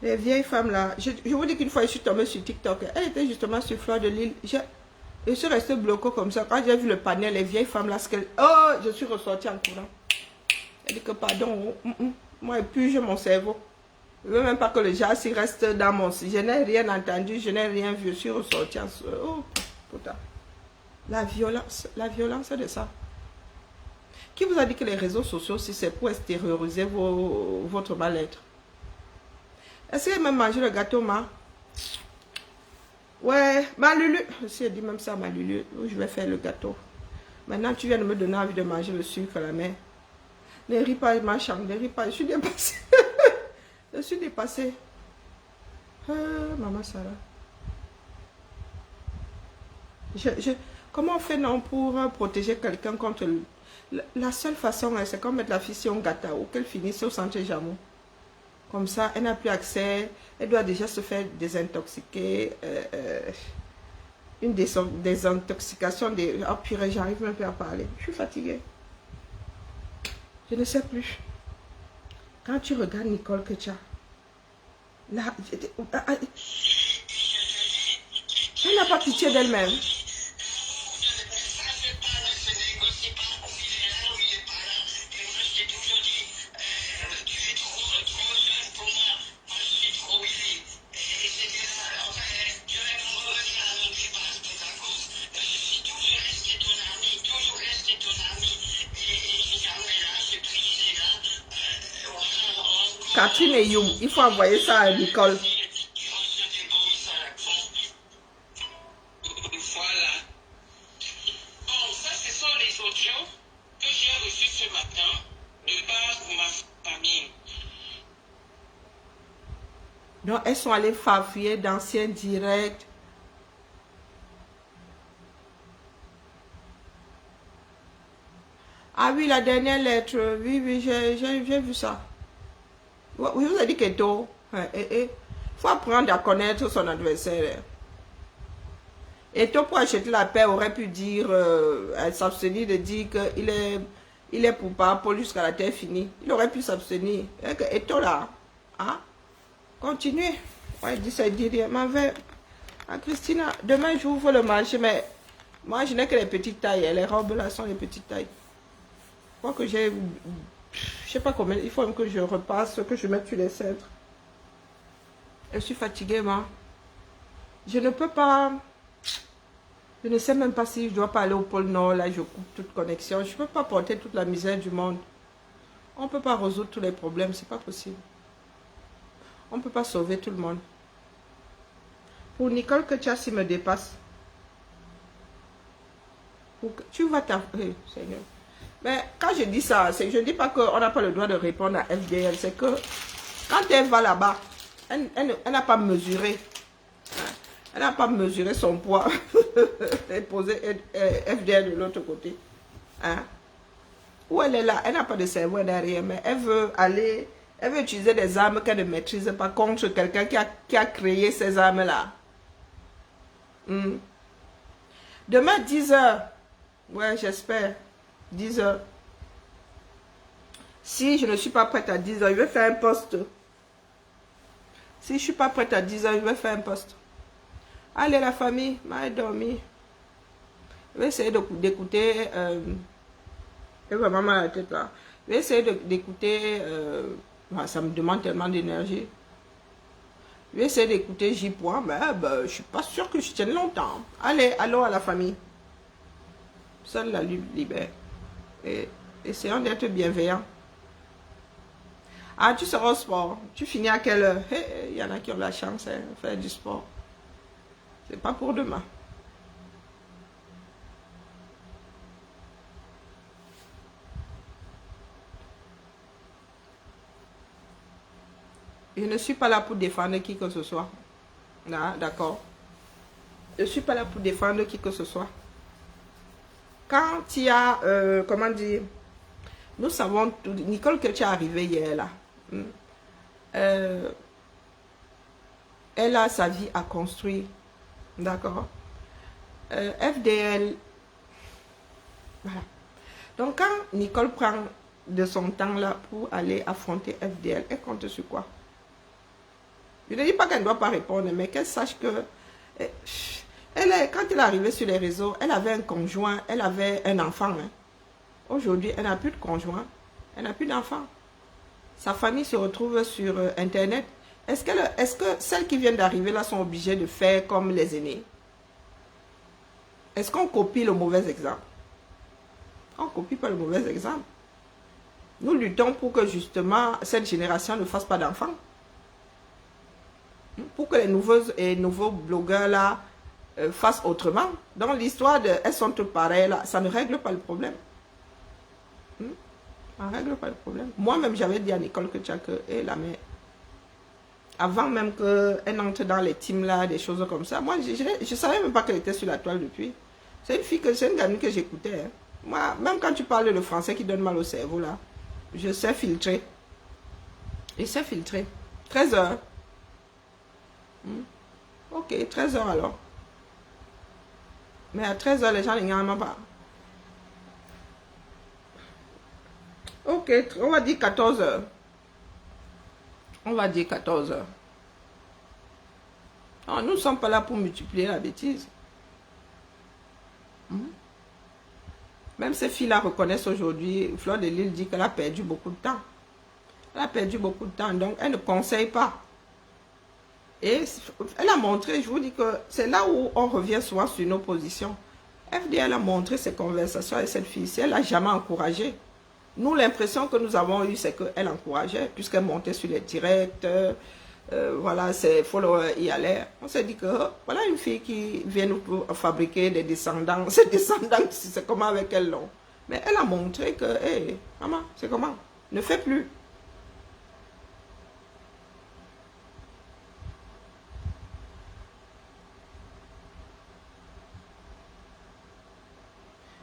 Les vieilles femmes là, je vous dis qu'une fois je suis tombée sur TikTok, elle était justement sur Fleur de Lille. Je suis restée bloquée comme ça. Quand j'ai vu le panel, les vieilles femmes là, oh, je suis ressortie en courant. Elle dit que pardon, moi épluche mon cerveau. Je ne veux même pas que le jazz reste dans mon... Je n'ai rien entendu, je n'ai rien vu, je suis ressortie en... Oh, putain. La violence de ça. Qui vous a dit que les réseaux sociaux, si c'est pour extérioriser votre mal-être? Est-ce qu'elle m'a mangé le gâteau, ma? Ouais, ma Lulu. Si elle dit même ça, ma Lulu, je vais faire le gâteau. Maintenant, tu viens de me donner envie de manger le sucre, la mère. Ne ris pas, ma chambre, ne ris pas, je suis dépassée. Je suis dépassée. Maman Sarah. Comment on fait non pour protéger quelqu'un contre... La seule façon, c'est comme mettre la fille sur un gâteau ou qu'elle finisse au centre Jamou. Comme ça, elle n'a plus accès. Elle doit déjà se faire désintoxiquer. Une désintoxication. Oh purée, j'arrive même plus à parler. Je suis fatiguée. Je ne sais plus. Quand tu regardes Nicole Ketia, là, elle n'a pas pitié d'elle-même. Catherine et Youm, il faut envoyer ça à Nicole. Voilà. Bon, ça, ce sont les audios que j'ai reçus ce matin de base pour ma famille. Donc, elles sont allées farfouiller d'anciens directs. Ah oui, la dernière lettre. Oui, j'ai vu ça. Oui, vous avez dit que tôt. Il faut apprendre à connaître son adversaire. Et toi, pour acheter la paix, aurait pu dire, s'abstenir de dire qu'il est pour Paul jusqu'à la terre finie. Il aurait pu s'abstenir. Et toi là, hein? Continuez. Ouais, il dit ça, il dit rien. Ah, Christina, demain j'ouvre le marché, mais moi je n'ai que les petites tailles. Les robes là sont les petites tailles. Je crois que j'ai... Je sais pas combien, il faut même que je repasse, que je mette sur les cintres. Je suis fatiguée, moi. Je ne peux pas... Je ne sais même pas si je dois pas aller au pôle Nord, là, je coupe toute connexion. Je ne peux pas porter toute la misère du monde. On ne peut pas résoudre tous les problèmes, c'est pas possible. On ne peut pas sauver tout le monde. Pour Nicole Ketia, s'il me dépasse. Tu vas t'affronter, Seigneur. Mais quand je dis ça, je ne dis pas qu'on n'a pas le droit de répondre à FDL. C'est que quand elle va là-bas, elle n'a pas mesuré. Elle n'a pas mesuré son poids. Et posé FDL de l'autre côté. Hein? Où elle est là, elle n'a pas de cerveau derrière, mais elle veut aller, elle veut utiliser des armes qu'elle ne maîtrise pas contre quelqu'un qui a créé ces armes-là. Demain, 10h. Ouais, j'espère. 10h. Si je ne suis pas prête à 10h, je vais faire un post. Si je ne suis pas prête à 10h, je vais faire un post. Allez la famille, m'aille dormir. Je vais essayer d'écouter J'ai vraiment mal à la tête là. Je vais essayer d'écouter. Ça me demande tellement d'énergie. Je vais essayer d'écouter J. Mais je ne suis pas sûre que je tienne longtemps. Allez, allons à la famille. Seule la lutte libère. Et essayons d'être bienveillants. Ah, tu seras au sport. Tu finis à quelle heure? Il y en a qui ont la chance de faire du sport. C'est pas pour demain. Je ne suis pas là pour défendre qui que ce soit. Ah, d'accord. Je ne suis pas là pour défendre qui que ce soit. Quand il y a, comment dire, nous savons tout. Nicole, que tu es arrivée hier là. Elle a sa vie à construire. D'accord. FDL. Voilà. Donc quand Nicole prend de son temps là pour aller affronter FDL, elle compte sur quoi? Je ne dis pas qu'elle ne doit pas répondre, mais qu'elle sache que quand elle est arrivée sur les réseaux, elle avait un conjoint, elle avait un enfant. Hein. Aujourd'hui, elle n'a plus de conjoint, elle n'a plus d'enfant. Sa famille se retrouve sur Internet. Est-ce que celles qui viennent d'arriver là sont obligées de faire comme les aînés? Est-ce qu'on copie le mauvais exemple? On ne copie pas le mauvais exemple. Nous luttons pour que justement cette génération ne fasse pas d'enfants. Pour que les nouveaux blogueurs là fassent autrement. Dans l'histoire de elles sont toutes pareilles là, ça ne règle pas le problème. Ça ne règle pas le problème. Moi-même, j'avais dit à Nicole que la mère, avant même qu'elle entre dans les teams là, des choses comme ça, moi, je ne savais même pas qu'elle était sur la toile depuis. C'est une gamine que j'écoutais. Hein. Moi, même quand tu parles le français qui donne mal au cerveau là, je sais filtrer. Je sais filtrer. 13 heures. Ok, 13 heures alors. Mais à 13 heures, les gens ne gagnent pas. Ok, on va dire 14 heures. On va dire 14 heures. Non, nous ne sommes pas là pour multiplier la bêtise. Même ces filles-là reconnaissent aujourd'hui, Fleur de Lille dit qu'elle a perdu beaucoup de temps. Elle a perdu beaucoup de temps, donc elle ne conseille pas. Et elle a montré, je vous dis que c'est là où on revient souvent sur nos positions. FDL a montré ses conversations avec cette fille-ci, elle n'a jamais encouragé. Nous, l'impression que nous avons eue, c'est qu'elle encourageait, puisqu'elle montait sur les directs, voilà, ses followers y allaient. On s'est dit que voilà une fille qui vient nous fabriquer des descendants. Ces descendants, c'est comment avec elle, non? Mais elle a montré que, hé, maman, c'est comment? Ne fais plus.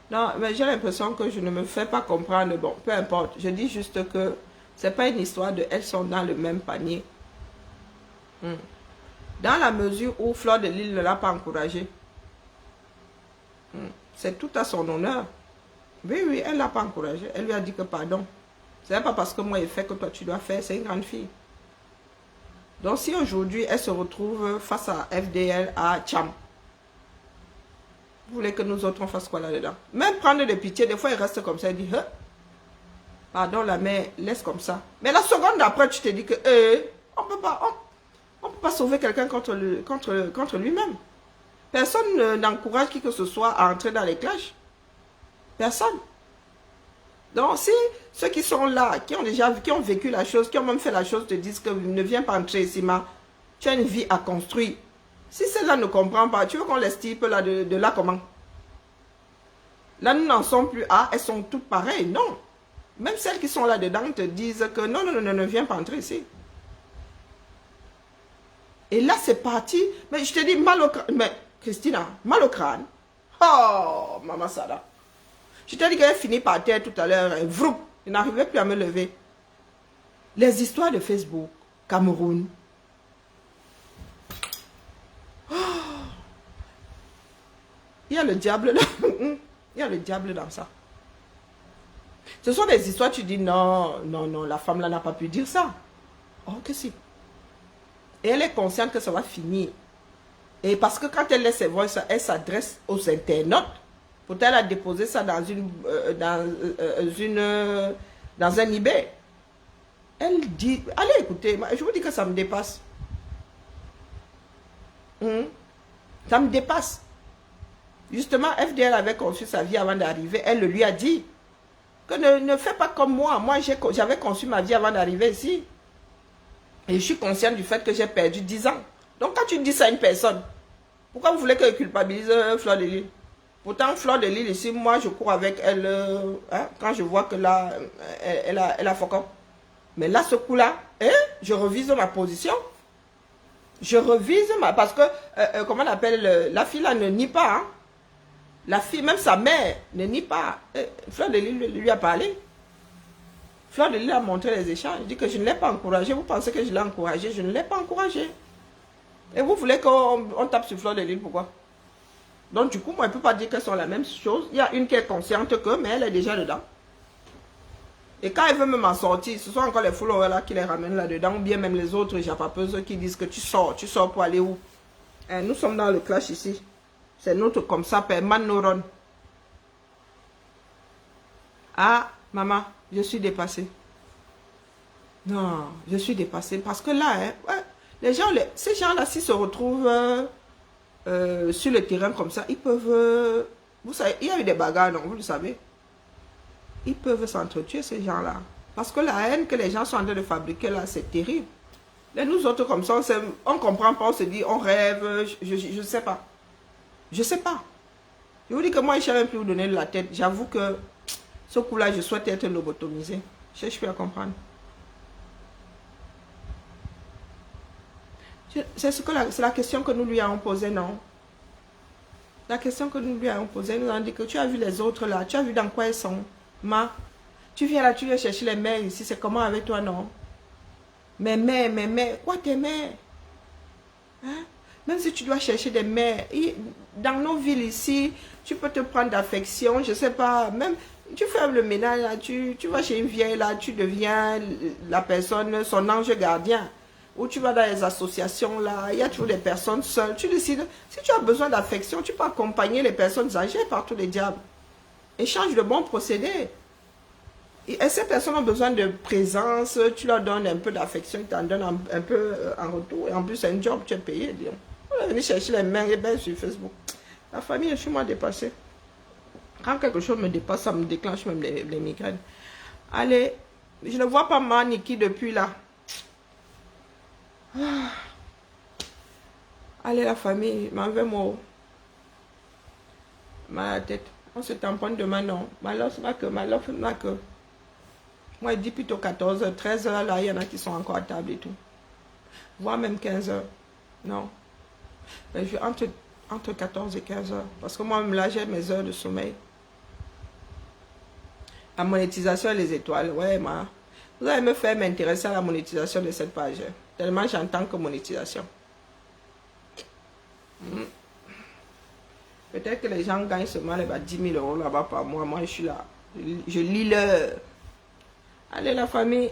Non, mais j'ai l'impression que je ne me fais pas comprendre. Bon, peu importe. Je dis juste que c'est pas une histoire de elles sont dans le même panier. Dans la mesure où Fleur de Lille ne l'a pas encouragée. C'est tout à son honneur. Oui, oui, elle ne l'a pas encouragée. Elle lui a dit que pardon. C'est pas parce que moi j'ai fait que toi tu dois faire. C'est une grande fille. Donc si aujourd'hui elle se retrouve face à FDL, à Cham, vous voulez que nous autres on fasse quoi là-dedans? Même prendre de pitié, des fois il reste comme ça, il dit, hein? Pardon la mère, laisse comme ça. Mais la seconde d'après, tu te dis que on peut pas sauver quelqu'un contre lui-même. Personne n'encourage qui que ce soit à entrer dans les clashs. Personne. Donc si ceux qui sont là, qui ont vécu la chose, qui ont même fait la chose, te disent que ne viens pas entrer ici, mais tu as une vie à construire. Si celle-là ne comprend pas, tu veux qu'on les type là de là comment? Là, nous n'en sommes plus à, elles sont toutes pareilles. Non. Même celles qui sont là-dedans te disent que non, ne viens pas entrer ici. Et là, c'est parti. Mais je te dis, mal au crâne. Mais, Christina, mal au crâne. Oh, Maman Sada. Je t'ai dit qu'elle finit par terre tout à l'heure. Vroup, je n'arrivais plus à me lever. Les histoires de Facebook, Cameroun. Il y a le diable là. Il y a le diable dans ça. Ce sont des histoires, tu dis non, la femme là n'a pas pu dire ça. Oh que si. Et elle est consciente que ça va finir. Et parce que quand elle laisse ses voix, elle s'adresse aux internautes. Pourtant, elle a déposé ça dans dans un eBay. Elle dit, allez écoutez, je vous dis que ça me dépasse. Ça me dépasse. Justement, FDL avait conçu sa vie avant d'arriver. Elle le lui a dit. Que ne fais pas comme moi. Moi, j'avais conçu ma vie avant d'arriver ici. Et je suis consciente du fait que j'ai perdu 10 ans. Donc, quand tu dis ça à une personne, pourquoi vous voulez que je culpabilise Fleur de Lys? Pourtant, Fleur de Lys, ici, moi, je cours avec elle quand je vois que là, elle a fuck up. Mais là, ce coup-là, je revise ma position. Je revise parce que, comment on appelle, la fille là ne nie pas. Hein? La fille, même sa mère, ne nie pas. Fleur de Lys lui a parlé. Fleur de Lys a montré les échanges. Je dis que je ne l'ai pas encouragé. Vous pensez que je l'ai encouragé? Je ne l'ai pas encouragé. Et vous voulez qu'on tape sur Fleur de Lys, pourquoi? Donc du coup, moi, je ne peux pas dire qu'elles sont la même chose. Il y a une qui est consciente que, mais elle est déjà dedans. Et quand elle veut me m'en sortir, ce sont encore les followers là qui les ramènent là-dedans, ou bien même les autres japapeuses qui disent que tu sors pour aller où? Nous sommes dans le clash ici. C'est notre comme ça, père Manoron. Ah, maman, je suis dépassée. Non, je suis dépassée. Parce que là, les gens, ces gens-là, s'ils se retrouvent sur le terrain comme ça, ils peuvent... vous savez, il y a eu des bagarres, non, vous le savez. Ils peuvent s'entretuer, ces gens-là. Parce que la haine que les gens sont en train de fabriquer là, c'est terrible. Et nous autres, comme ça, on ne comprend pas, on se dit, on rêve, je ne sais pas. Je ne sais pas. Je vous dis que moi, je ne sais même plus vous donner de la tête. J'avoue que ce coup-là, je souhaite être lobotomisé. Je cherche plus à comprendre. C'est la question que nous lui avons posée, non? La question que nous lui avons posée, nous avons dit que tu as vu les autres là, tu as vu dans quoi elles sont. Ma, tu viens là, tu viens chercher les mères ici, c'est comment avec toi, non? Mais mères, quoi tes mères? Hein? Même si tu dois chercher des mères, dans nos villes ici, tu peux te prendre d'affection, je sais pas, même tu fais le ménage là, tu vas chez une vieille là, tu deviens la personne, son ange gardien. Ou tu vas dans les associations là, il y a toujours des personnes seules. Tu décides, si tu as besoin d'affection, tu peux accompagner les personnes âgées par tous les diables. Échange de bons procédés. Et ces personnes ont besoin de présence, tu leur donnes un peu d'affection, ils t'en donnent un peu en retour. Et en plus, c'est un job, tu es payé. On est venu chercher les mains et bien sur Facebook. La famille, je suis moi dépassée. Quand quelque chose me dépasse, ça me déclenche même les migraines. Allez, je ne vois pas ma Niki depuis là. Allez la famille, m'en vais moi. Ma tête. On se tamponne demain, non. Ma lof n'a que. Moi, je dis plutôt 14h, 13h, là, il y en a qui sont encore à table et tout. Voire même 15h. Non. Mais je entre 14 et 15h. Parce que moi-même, là, j'ai mes heures de sommeil. La monétisation et les étoiles. Ouais, ma. Vous allez me faire m'intéresser à la monétisation de cette page. Tellement j'entends que monétisation. Peut-être que les gens gagnent seulement 10 000 € là-bas par mois. Moi, je suis là. Je lis l'heure. Allez, la famille.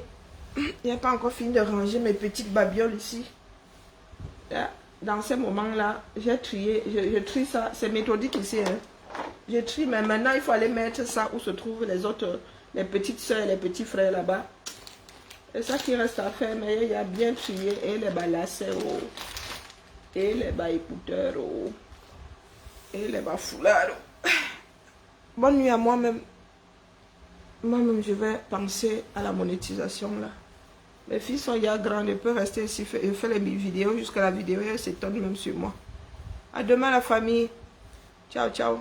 Il n'y a pas encore fini de ranger mes petites babioles ici. Dans ces moments-là, j'ai trié. Je trie ça. C'est méthodique ici. Hein. Je trie, mais maintenant, il faut aller mettre ça où se trouvent les autres, les petites soeurs et les petits frères là-bas. C'est ça qui reste à faire, mais il y a bien trié. Et les balacets, et les bas écouteurs, et les bas foulards. Bonne nuit à moi-même. Moi-même, je vais penser à la monétisation là. Mes filles sont déjà grandes, je peux rester ici, je fais les vidéos jusqu'à la vidéo, elles s'étonnent même sur moi. À demain la famille. Ciao, ciao.